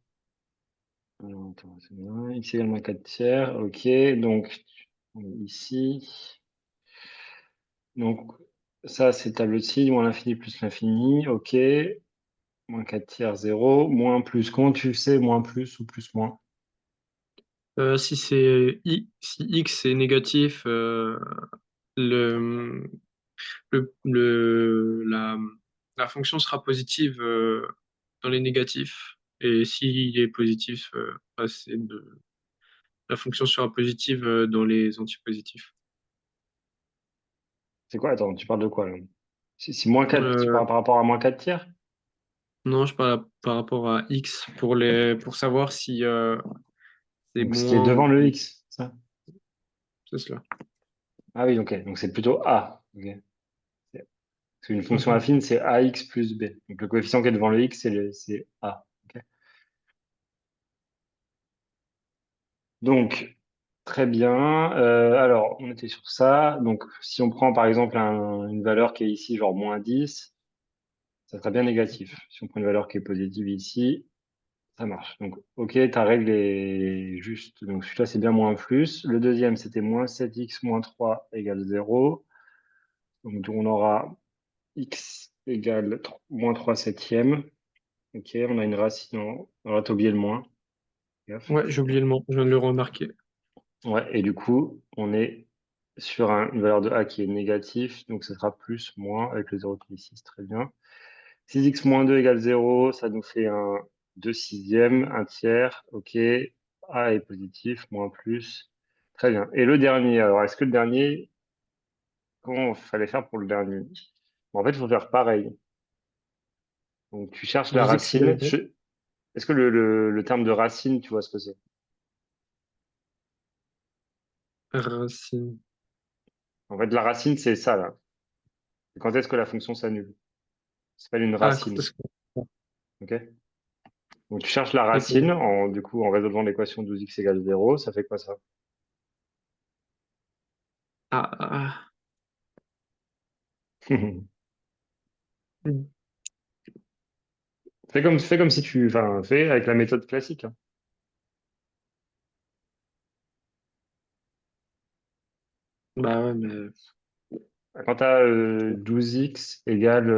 Alors, attends, c'est bien. X égale moins 4 tiers. Ok. Donc, on est ici. Donc, ça, c'est tableau-ci. Moins l'infini plus l'infini. Ok. Moins 4 tiers, 0. Moins plus. Comment tu sais moins plus ou plus moins? Si c'est si x est négatif, le, la, la fonction sera positive dans les négatifs. Et s'il est positif, bah, la fonction sera positive dans les antipositifs. C'est quoi? Attends, tu parles de quoi là? Si moins 4, tu Euh, parles par rapport à moins 4 tiers? non, je parle par rapport à x pour savoir si c'est Donc, ce qui est moins ou devant le plus. x, ça? C'est cela. Ah oui, ok. Donc, c'est plutôt a. Ok. Parce qu'une fonction Mhm. affine, c'est ax plus b. Donc, le coefficient qui est devant le x, c'est a. Ok. Donc, très bien. Alors, on était sur ça. Donc, si on prend par exemple une valeur qui est ici, genre moins 10, ça sera bien négatif. Si on prend une valeur qui est positive ici, ça marche. Donc, ok, ta règle est juste. Donc, celui-là, c'est bien moins plus. Le deuxième, c'était moins 7x moins 3 égale 0. Donc, on aura x égale moins 3 septièmes. Ok, on a une racine en. Alors là, t'as oublié le moins. Gaffe. Ouais, j'ai oublié le mot, je viens de le remarquer. Ouais, et du coup, on est sur une valeur de a qui est négative, donc ça sera plus, moins, avec le 0 qui est ici, c'est très bien. 6x moins 2 égale 0, ça nous fait un 2 sixièmes, un tiers, ok. A est positif, moins plus. Très bien. Et le dernier, alors est-ce que le dernier, comment il fallait faire pour le dernier? Bon, en fait, il faut faire pareil. Donc tu cherches la 2x égale racine. Est-ce que le terme de racine, tu vois ce que c'est? racine. En fait, la racine, c'est ça, là. Quand est-ce que la fonction s'annule? Ça s'appelle une Ah, racine. parce que... Ok. Donc tu cherches la racine D'accord. en résolvant l'équation 12x égale 0, ça fait quoi ça? Ah, ah, ah. Fais comme si tu, enfin, fais avec la méthode classique, hein. Bah ouais, mais... Quand tu as 12x égale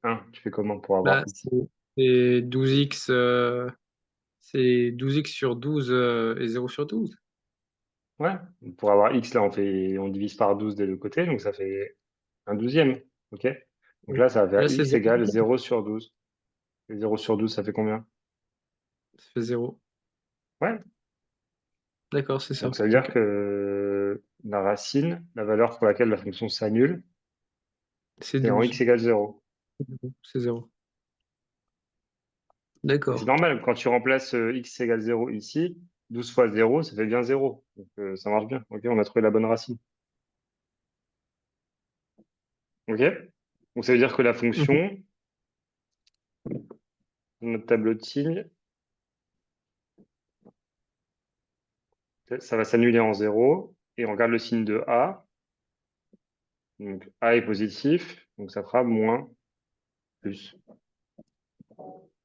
1, tu fais comment pour avoir Bah, x? c'est 12x, c'est 12x sur 12 et 0 sur 12. Ouais, pour avoir x, là, on divise par 12 des deux côtés, donc ça fait un douzième. Ok? Donc là, ça va Là, faire c'est x 0. égale 0 sur 12. Et 0 sur 12, ça fait combien? Ça fait 0. Ouais. D'accord, c'est Donc ça. ça veut dire Ok. que la racine, la valeur pour laquelle la fonction s'annule, C'est c'est en x 12. égale 0. C'est 0. Et c'est D'accord. normal, quand tu remplaces x égale 0 ici, 12 fois 0, ça fait bien 0. Donc ça marche bien. Ok, on a trouvé la bonne racine. Ok? Donc ça veut dire que la Mhm. fonction, notre tableau de signes, ça va s'annuler en 0 et on regarde le signe de A. Donc A est positif, donc ça fera moins plus.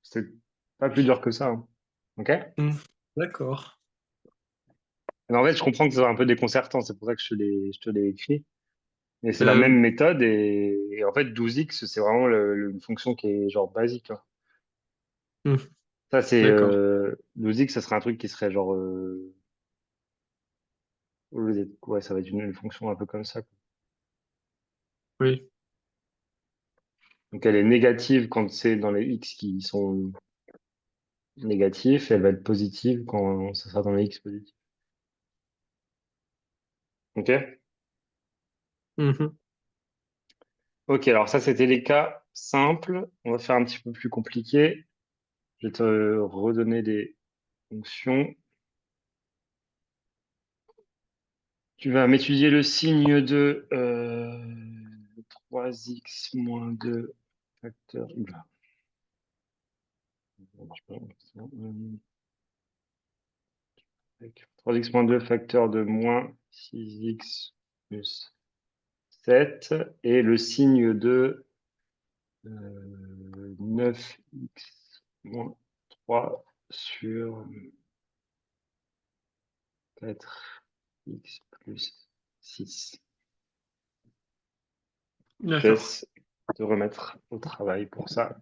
C'est pas plus dur que ça, hein. Ok? Mhm. D'accord. Mais en fait, je comprends que c'est un peu déconcertant, c'est pour ça que je te l'ai écrit. Et c'est la Ben même oui. méthode et en fait 12x, c'est vraiment une fonction qui est genre basique, hein. Mhm. Ça, c'est D'accord. 12x, ça serait un truc qui serait genre ouais, ça va être une fonction un peu comme ça, quoi. Oui. Donc elle est négative quand c'est dans les x qui sont négatifs, et elle va être positive quand ça sera dans les x positifs. Ok? Mhm. Ok, alors ça, c'était les cas simples. On va faire un petit peu plus compliqué. Je vais te redonner des fonctions. Tu vas m'étudier le signe de 3x moins 2 facteur. Oula. Je sais pas, 3x moins 2 facteur de moins 6x plus 7 et le signe de 9x moins 3 sur 4x plus 6. Je te D'accord. laisse te remettre au travail pour ça.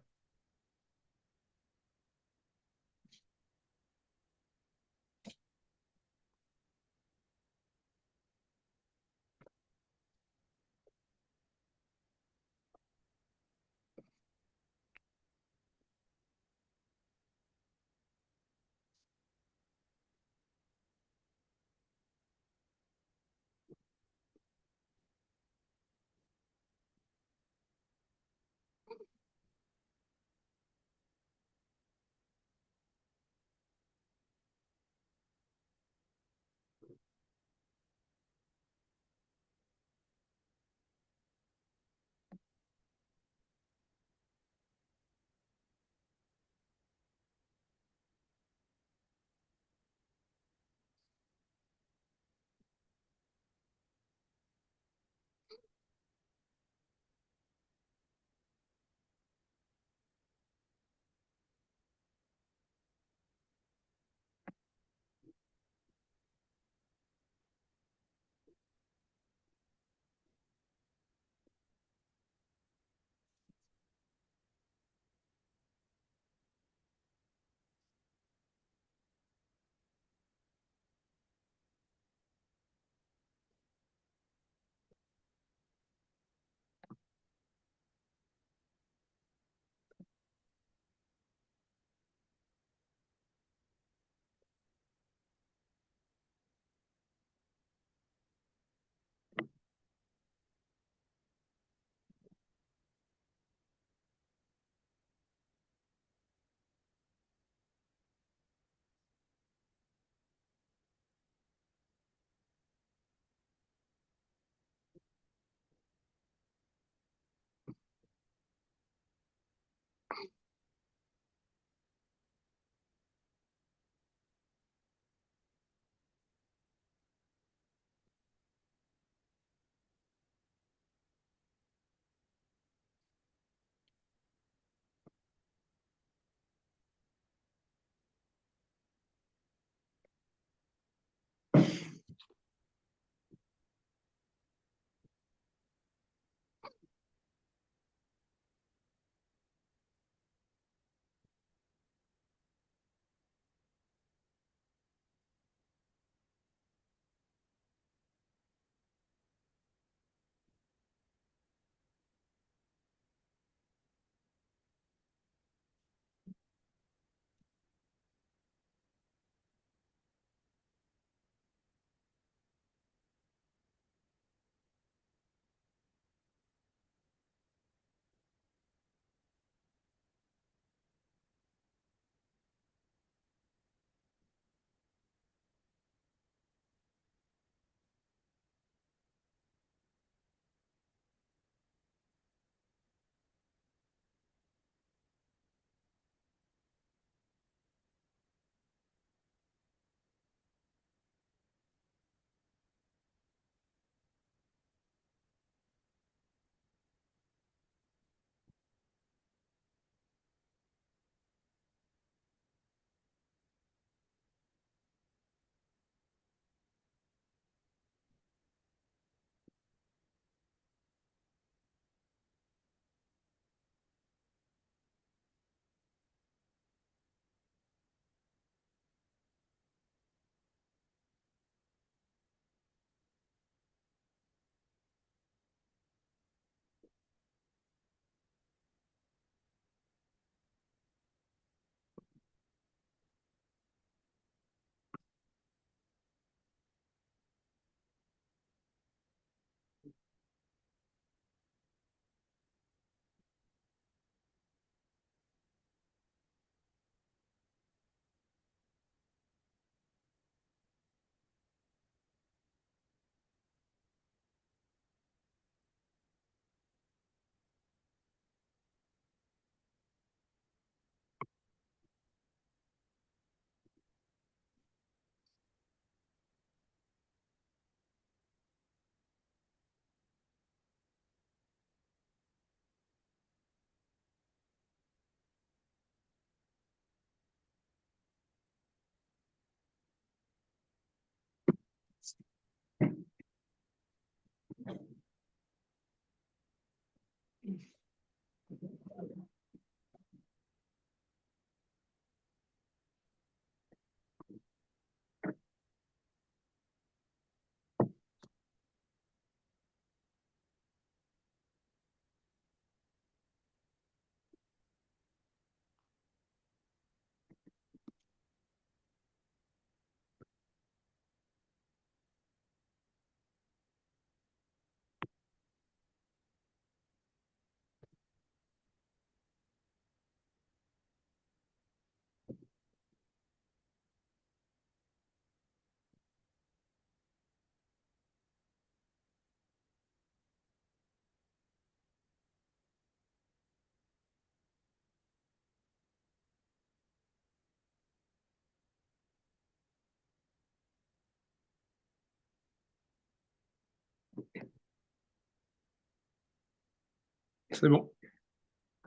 C'est bon.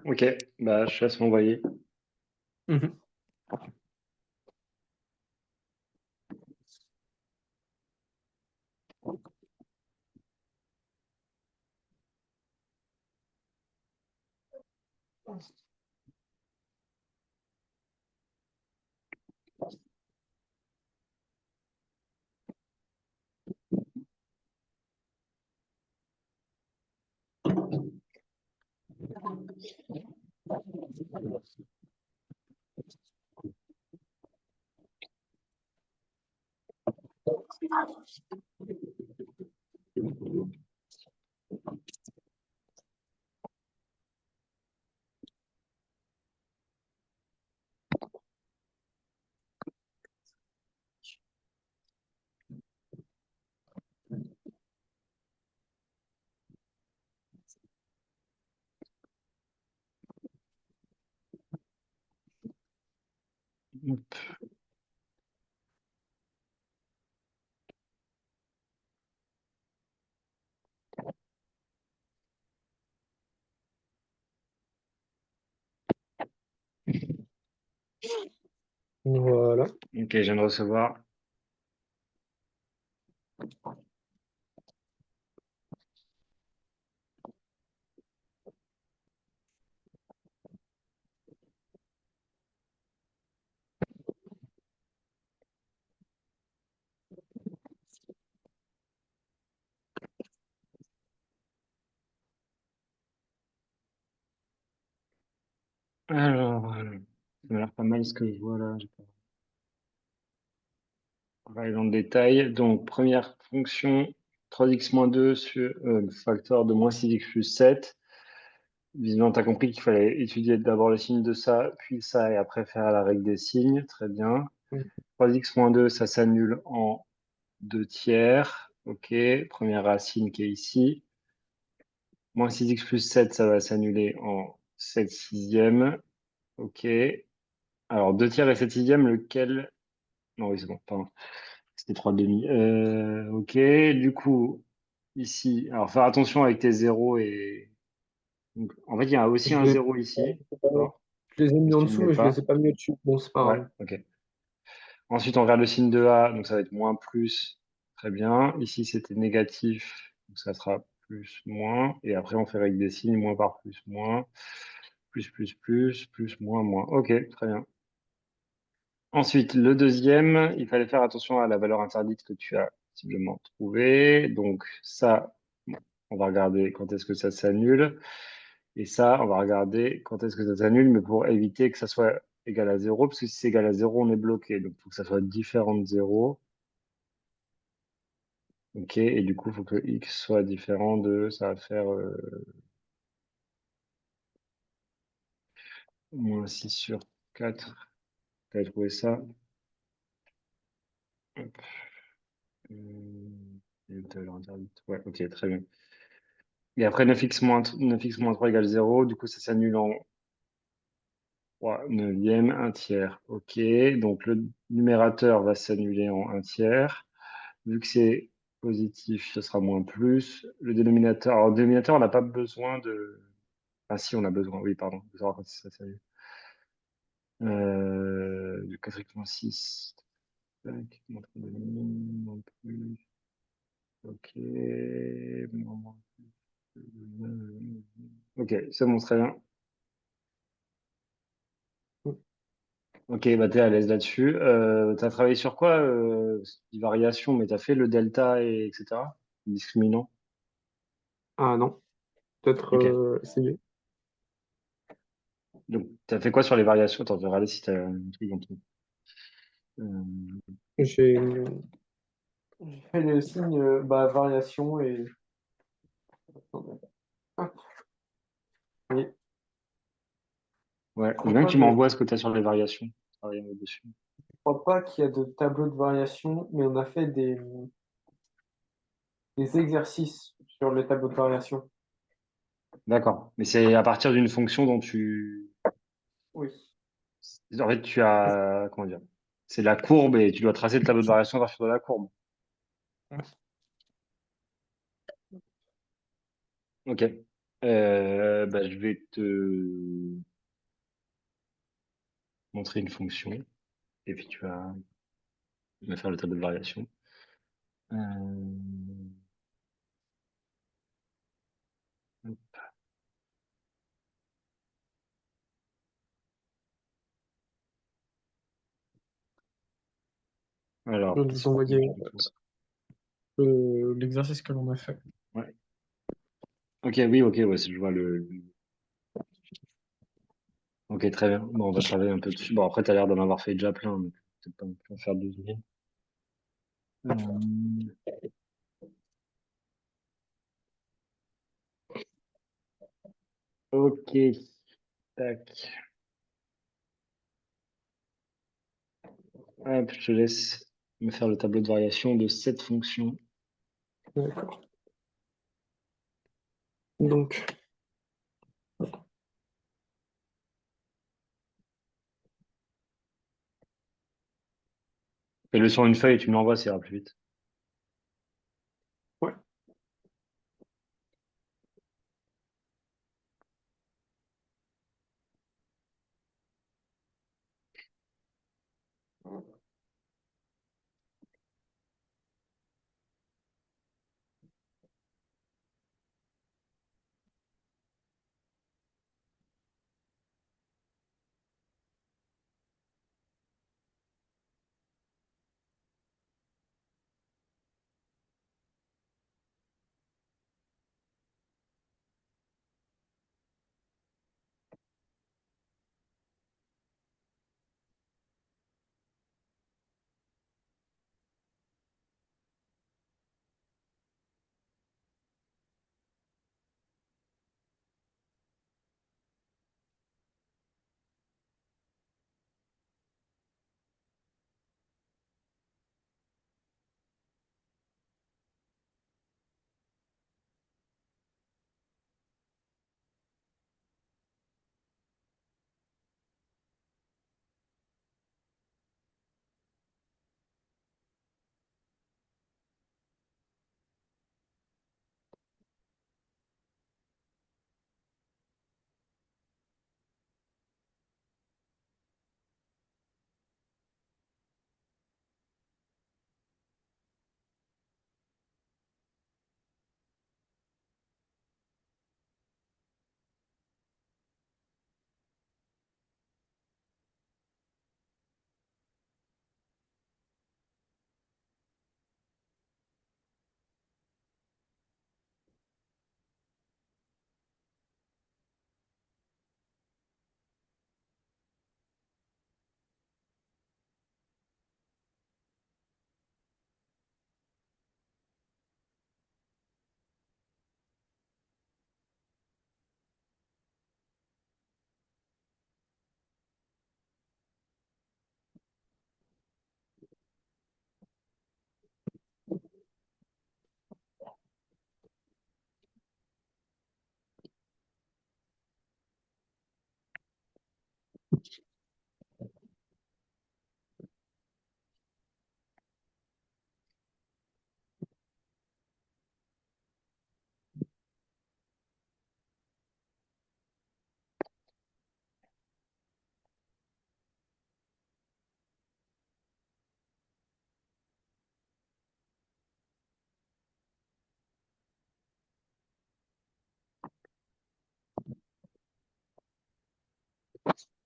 Ok, bah, je te laisse m'envoyer. Mhm. Voilà. Ok, je viens de recevoir. Alors, ça m'a l'air pas mal ce que je vois là. On va aller dans le détail. Donc, première fonction, 3x moins 2 sur facteur de moins 6x plus 7. Visiblement, tu as compris qu'il fallait étudier d'abord le signe de ça, puis ça, et après faire la règle des signes. Très bien. 3x moins 2, ça s'annule en 2 tiers. OK. Première racine qui est ici. Moins 6x plus 7, ça va s'annuler en 7 sixièmes. OK. Alors, 2 tiers et 7 sixièmes, lequel... Non, oui, c'est bon, pardon. C'était 3 demi. OK. Du coup, ici, alors faire attention avec tes zéros et... Donc, en fait, il y a aussi Je un les, zéro ici. D'accord? je les ai mis Si en tu ne le dessous, mets mais je les ai pas. pas mis au-dessus. Bon, c'est pas Ouais, grave. OK. Ensuite, on regarde le signe de A, donc ça va être moins plus. Très bien. Ici, c'était négatif, donc ça sera plus, moins. Et après, on fait avec des signes, moins par plus, moins. Plus, moins, moins. OK, très bien. Ensuite, le deuxième, il fallait faire attention à la valeur interdite que tu as possiblement trouvée. Donc ça, bon, on va regarder quand est-ce que ça s'annule. Et ça, on va regarder quand est-ce que ça s'annule, mais pour éviter que ça soit égal à zéro, parce que si c'est égal à zéro, on est bloqué. Donc il faut que ça soit différent de zéro. OK, et du coup, il faut que x soit différent de, ça va faire moins 6 sur 4. Tu as trouvé ça? Hop. Et la valeur interdite. Ouais, OK, très bien. Et après 9x moins 3 égale 0, du coup ça s'annule en 3 neuvième, un tiers. OK, donc le numérateur va s'annuler en un tiers. Vu que c'est positif, ce sera moins plus. Le dénominateur, alors le dénominateur, on n'a pas besoin de... Ah si, on a besoin, oui, pardon, de savoir quand ça s'annule. Du 4x moins 6, tac, moins 3 demi, moins plus. OK, moins plus. OK, c'est bon, très bien. Ok, bah t'es à l'aise là-dessus. T'as travaillé sur quoi? Des variations, mais t'as fait le delta et etc. Discriminant. Ah non, peut-être Ok. c'est mieux. Donc t'as fait quoi sur les variations? Attends, je vais regarder si t'as un truc en tout. Euh, J'ai j'ai fait le signe bah, variation et. Ah, oui. ouais, Je je veux crois bien que pas tu de, m'envoies ce que t'as sur les variations. Travailler dessus. je crois pas qu'il y a de tableau de variation, mais on a fait des exercices sur les tableaux de variation. D'accord. Mais c'est à partir d'une fonction dont tu... Oui. En fait, tu as... Comment dire? C'est la courbe et tu dois tracer le tableau de variation à partir de la courbe. Ok. Bah, je vais te montrer une fonction et puis tu vas me faire le tableau de variation. Euh, Je alors, vais vous qu'est-ce que envoyer je trouve? l'exercice que l'on a fait. Ouais. Ok, oui, ok, ouais, je vois le. Ok, très bien. Bon, on va travailler un peu dessus. Bon, après, tu as l'air d'en avoir fait déjà plein, donc peut-être pas en faire 12 000. Euh, ok, tac. Hop, je te laisse me faire le tableau de variation de cette fonction. D'accord. Donc, Fais-le sur une feuille et tu me l'envoies, ça ira plus vite. ouais.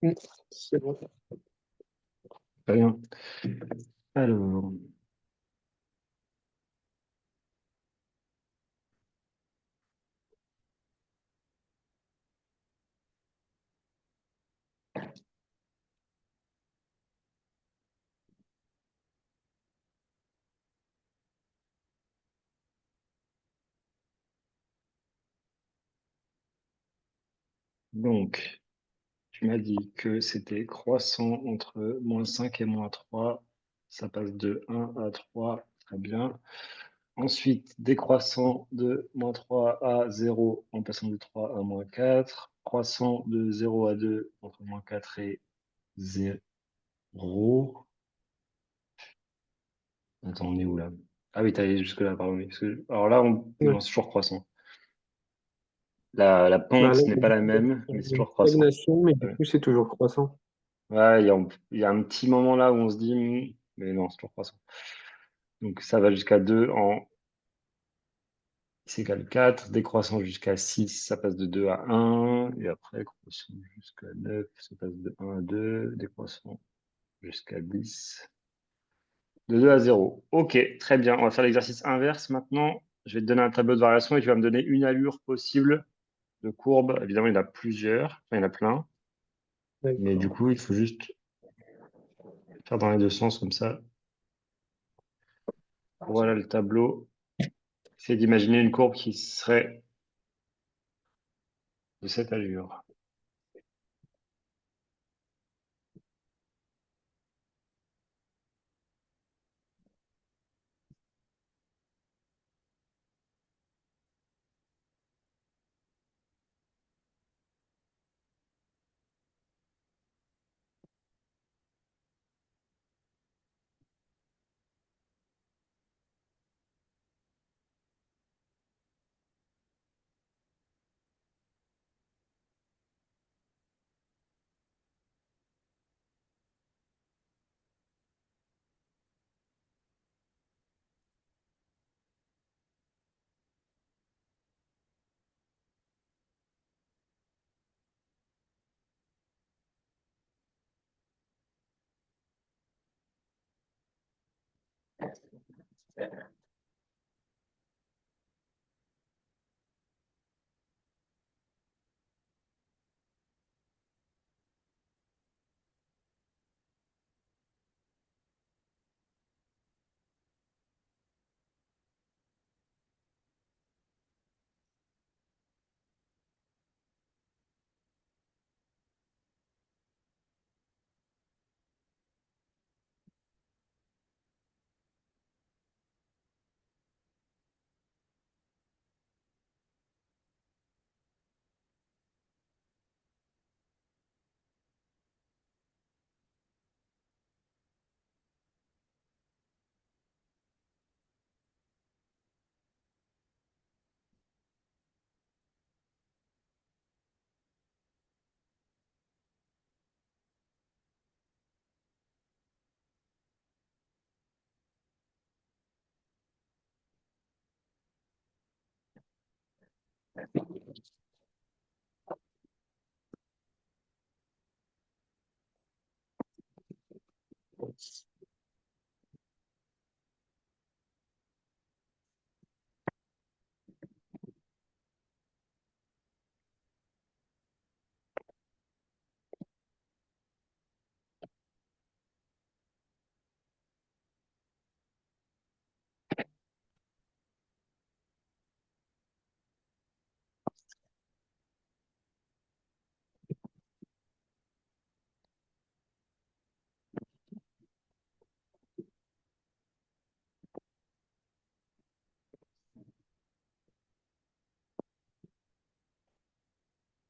Mm. C'est bon. Très bien. Alors, donc, tu m'as dit que c'était croissant entre -5 et -3. Ça passe de 1 à 3. Très bien. Ensuite, décroissant de -3 à 0 en passant de 3 à -4. Croissant de 0 à 2 entre -4 et 0. Attends, on est où là? Ah oui, t'es allé jusque-là, pardon. Oui, alors là, on Ouais. est toujours croissant. La Bah là, pente n'est pas la même, mais c'est une toujours croissant. stagnation, mais du Ouais, coup, c'est toujours croissant. ouais, il y a un petit moment là où on se dit, mais non, c'est toujours croissant. Donc ça va jusqu'à 2 en x égale 4, décroissant jusqu'à 6, ça passe de 2 à 1, et après, croissant jusqu'à 9, ça passe de 1 à 2, décroissant jusqu'à 10, de 2 à 0. Ok, très bien, on va faire l'exercice inverse maintenant. Je vais te donner un tableau de variation et tu vas me donner une allure possible de courbe. Évidemment, il y en a plusieurs, enfin, il y en a plein, mais du D'accord. coup, il faut juste faire dans les deux sens comme ça. Voilà le tableau. C'est d'imaginer une courbe qui serait de cette allure.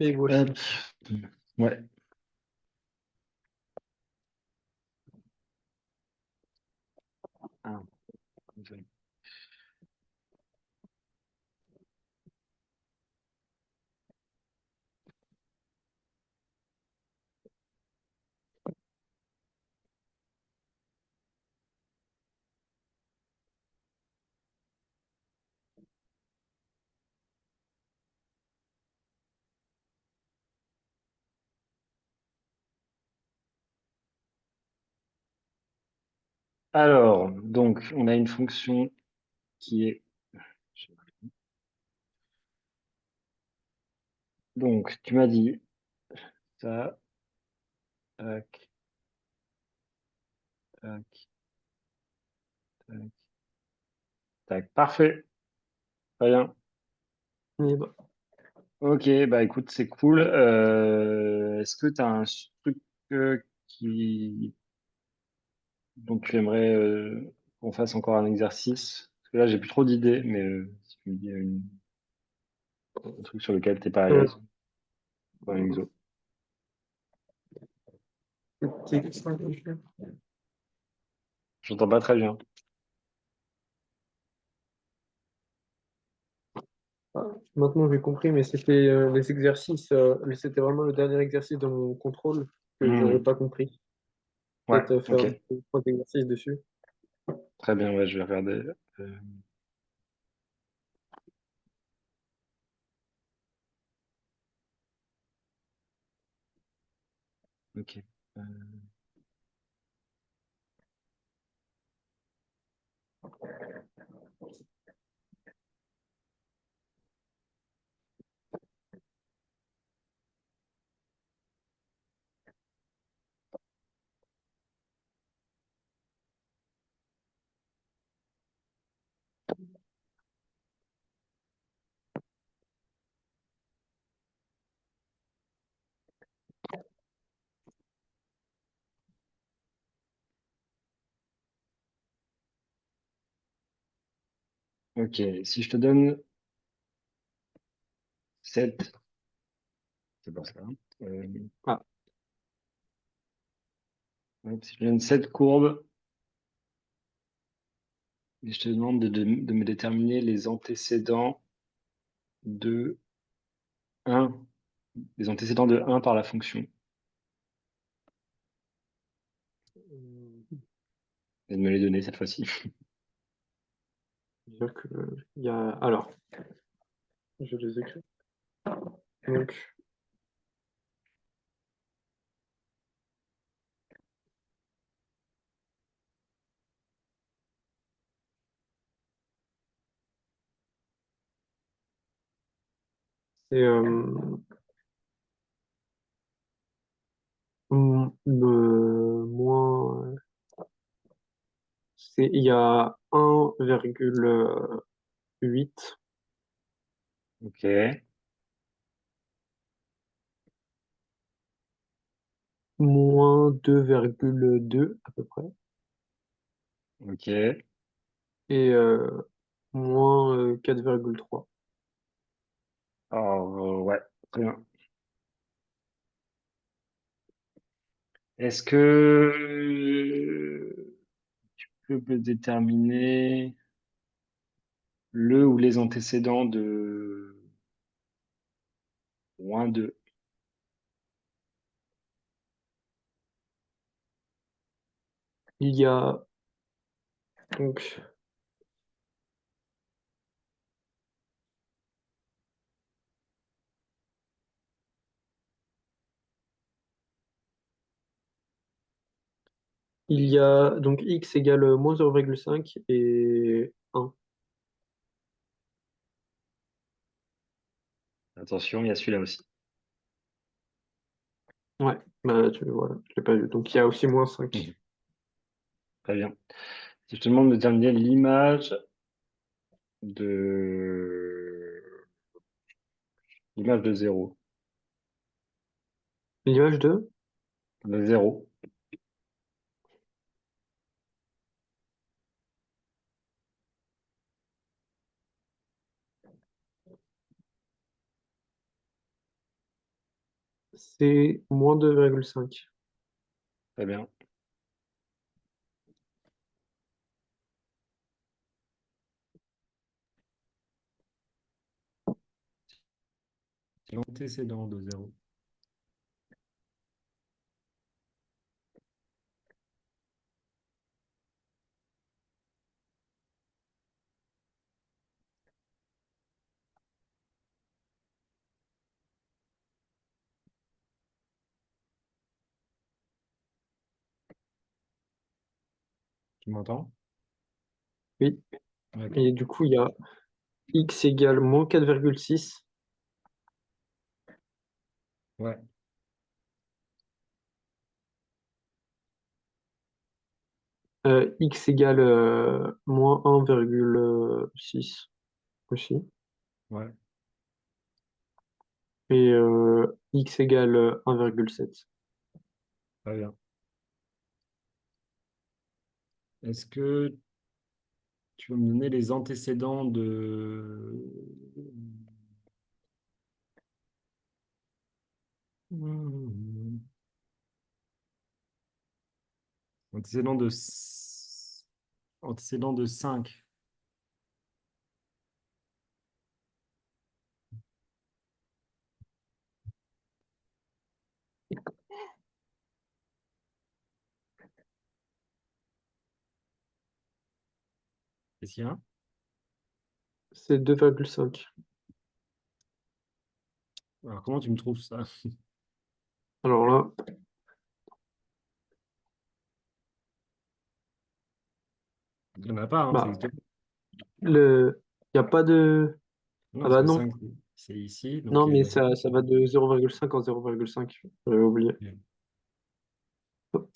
Et voici. Hop. Ouais. Ah, désolé. Alors, donc, on a une fonction qui est... Donc, tu m'as dit ça, tac, tac, tac, tac. Parfait. Très bien. Et bah, Ok, bah écoute, c'est cool. Est-ce que tu as un truc qui dont tu aimerais qu'on fasse encore un exercice? Parce que là, j'ai plus trop d'idées, mais si tu me dis un truc sur lequel t'es pas à euh, l'aise, dans l'exo. J'entends pas très bien. Maintenant, j'ai compris, mais c'était les exercices. C'était vraiment le dernier exercice de mon contrôle que j'aurais Hmm. pas compris. Ouais, Peut-être ok. faire deux, trois exercices dessus. Très bien, ouais, je vais regarder. Euh, ok. Euh, ok, si je te donne 7, c'est pas ça. Euh, Ah, si je te donne 7 courbes, et je te demande de me déterminer les antécédents de un, les antécédents de un par la fonction, et de me les donner cette fois-ci. dire que il y a. Alors, je les écris. Donc, c'est moins. Il y a 1,8 Ok, moins 2,2 à peu près ok. et moins 4,3. Alors, ouais, très bien. Est-ce que tu peux me déterminer le ou les antécédents de moins 2? Il y a donc il y a donc x égale moins 0,5 et 1. Attention, il y a celui-là aussi. Ouais, bah, voilà, je l'ai pas vu. Donc il y a aussi moins 5. Mhm. Très bien. Si je te demande de déterminer de l'image de zéro. L'image de, De zéro. c'est moins 2,5. Très bien. L'antécédent de zéro. Tu m'entends? Oui. Ok. Et du coup, il y a x égale moins 4,6, Ouais. x égale moins 1,6 aussi, Ouais. et x égale 1,7. Très bien. Est-ce que tu vas me donner les antécédents de... Antécédents de... Antécédents de 5. Qu'est-ce qu'il y a? C'est 2,5. Alors, comment tu me trouves ça? Alors là, Il n'y en a pas, hein, ça bah, existe pas. il n'y a pas de. Non, Ah parce bah que non. 5, c'est ici. Non, Donc, mais ça va de 0,5 en 0,5. J'avais oublié. Hop.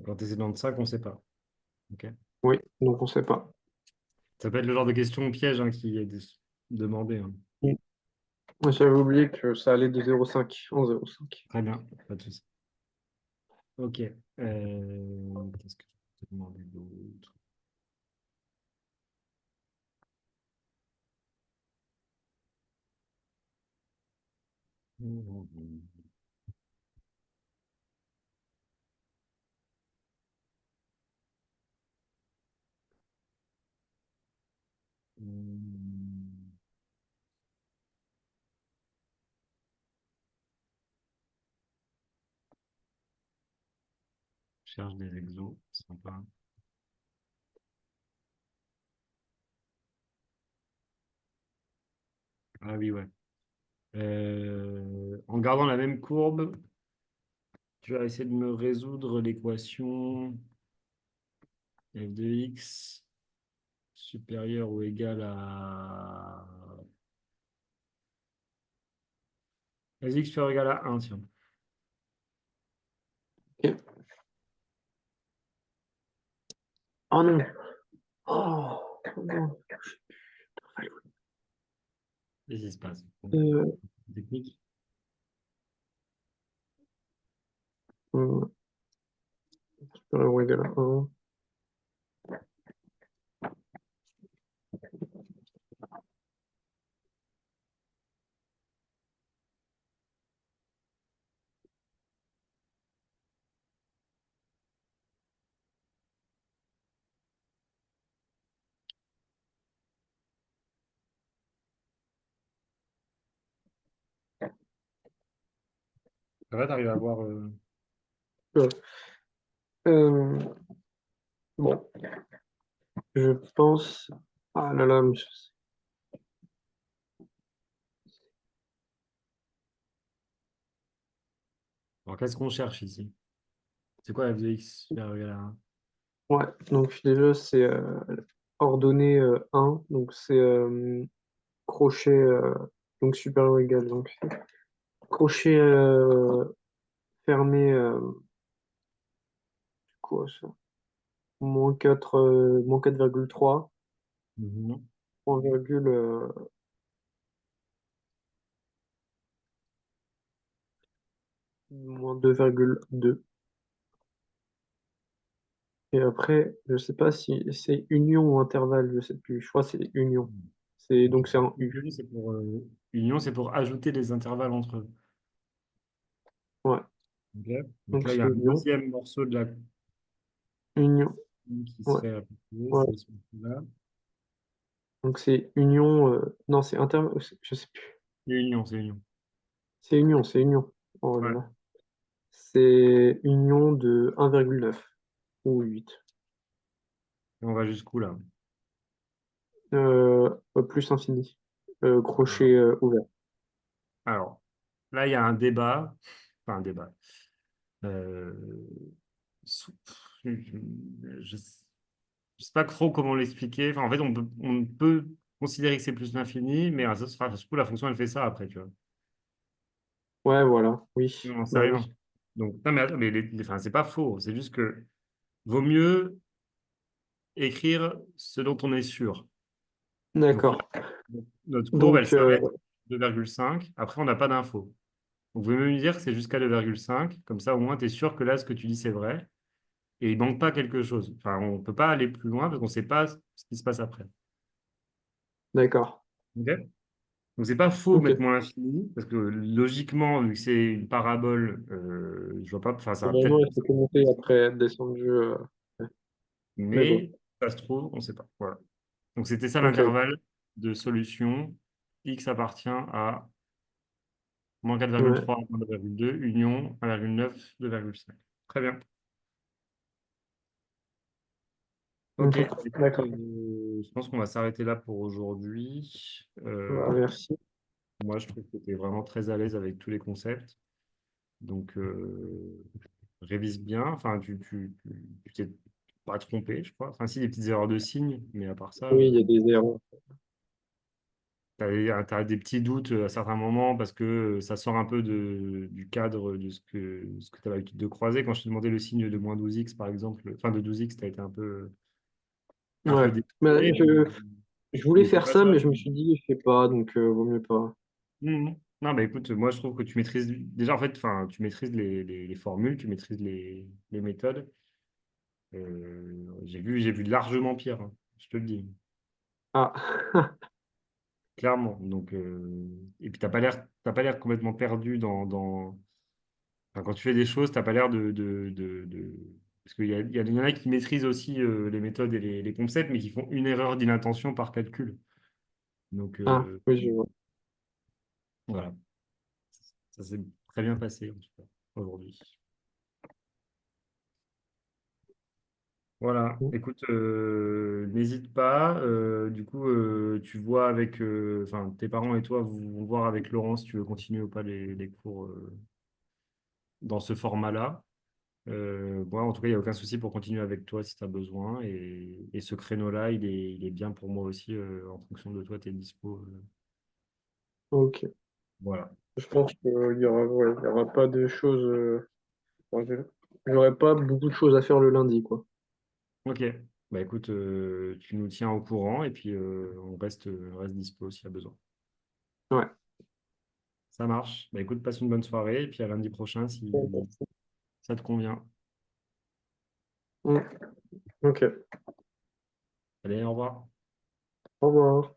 quand tu essaies dans le 5, on ne sait pas. Ok. Oui, donc on sait pas. Ça peut être le genre de question piège, hein, qui est demandé, hein. Mm. Ouais, j'avais oublié que ça allait de 0,5 en 0,5. Très bien, pas de souci. Ok. Qu'est-ce que je peux te demander d'autre? Hum, Je cherche des exos, sympa. Ah oui, ouais. En gardant la même courbe, tu vas essayer de me résoudre l'équation f de x supérieur ou égal à... Vas-y, x supérieur ou égal à 1, tiens. Ok. Oh non. Oh, non. Qu'est-ce qui se passe? Bon, Euh, technique. supérieur ou égal à 1. Ça va, t'arrives à voir... Euh, euh, bon, je pense. Ah là là, mais Alors, qu'est-ce qu'on cherche ici? C'est quoi f de x supérieur ou égal à 1? ouais, donc déjà, c'est ordonnée 1, donc c'est crochet donc supérieur ou égal. Donc crochet fermé, quoi ça? Moins 4,3, Mhm. point virgule, moins 2,2. Et après, je sais pas si c'est union ou intervalle, je sais plus. Je crois que c'est union. C'est Ok. donc c'est un U. Union, c'est pour ajouter des intervalles entre eux. Ouais. Ok. Donc Donc là, il y c'est a un union. deuxième morceau de la Union. courbe qui Ouais. serait appliqué, Ouais. c'est celui-là. Donc c'est union. Non, c'est intervalle. Je sais plus. Et union, c'est union. C'est union, c'est union. Oh là Ouais. là. C'est union de 1,9 ou 8. Et on va jusqu'où là? Plus infini. Crochet Alors, ouvert. alors, là, il y a un débat. Enfin, un débat. Euh, sou- je ne sais pas trop comment l'expliquer. Enfin, en fait, on peut considérer que c'est plus l'infini, mais ça sera, du coup, la fonction, elle fait ça après, tu vois. Ouais, voilà. Oui. On n'en sait Bah rien. oui. Donc, non, mais, attends, mais enfin, c'est pas faux. C'est juste que vaut mieux écrire ce dont on est sûr. Donc, D'accord. notre courbe, elle Donc, s'arrête à 2,5. Après, on n'a pas d'infos. Donc, vous pouvez me dire que c'est jusqu'à 2,5. Comme ça, au moins, tu es sûr que là, ce que tu dis, c'est vrai. Et il manque pas quelque chose. Enfin, on ne peut pas aller plus loin parce qu'on ne sait pas ce qui se passe après. d'accord. Ok. Donc, c'est pas faux Ok. mettre moins l'infini, parce que logiquement, vu que c'est une parabole, je vois pas, enfin, ça va Vraiment, peut-être, il faut que monter après être descendu. Ouais. Mais bon. mais ça se trouve, on ne sait pas. Voilà. Donc, c'était ça Ok, ok. l'intervalle de solution. X appartient à moins Ouais. 4,3, moins 2,2, union 1,9, 2,5. Très bien. Ok, Ok, écoute, d'accord. je pense qu'on va s'arrêter là pour aujourd'hui. Bah, merci. Moi, je trouve que tu es vraiment très à l'aise avec tous les concepts. Donc, révise bien. Enfin, tu t'es pas trompé, je crois. Enfin, si, des petites erreurs de signe, mais à part ça, Oui, il y a des erreurs. tu as des petits doutes à certains moments parce que ça sort un peu du cadre de ce que tu as l'habitude de croiser. Quand je t'ai demandé le signe de -12x, par exemple, enfin de 12x, tu as été un peu Ouais. Mais déçu, je voulais mais c'est faire pas ça, ça. mais je me suis dit, je sais pas, donc vaut mieux pas. Mhm. Non, bah écoute, moi je trouve que tu maîtrises déjà en fait, enfin, tu maîtrises les formules, tu maîtrises les méthodes. J'ai vu largement pire, hein, je te le dis, Ah, clairement. Donc, et puis t'as pas l'air complètement perdu enfin, quand tu fais des choses, t'as pas l'air parce qu'il y en a qui maîtrisent aussi les méthodes et les concepts, mais qui font une erreur d'inattention par calcul. Donc, ah, oui, je vois. voilà, ça s'est très bien passé en tout cas aujourd'hui. Voilà, écoute, n'hésite pas. Du coup, tu vois avec, enfin, tes parents et toi, vous vont voir avec Laurent si tu veux continuer ou pas les cours dans ce format-là. Moi, en tout cas, il n'y a aucun souci pour continuer avec toi si tu as besoin. Et ce créneau-là, il est bien pour moi aussi en fonction de toi, tes dispo. Ok. Voilà. Je pense qu'il y aura, ouais, il y aura pas de choses. Enfin, j'aurai pas beaucoup de choses à faire le lundi, quoi. Ok. Bah écoute, tu nous tiens au courant et puis on reste dispo s'il y a besoin. Ouais. Ça marche. Bah écoute, passe une bonne soirée et puis à lundi prochain si ça te convient. Mm. Ok. Allez, au revoir. Au revoir.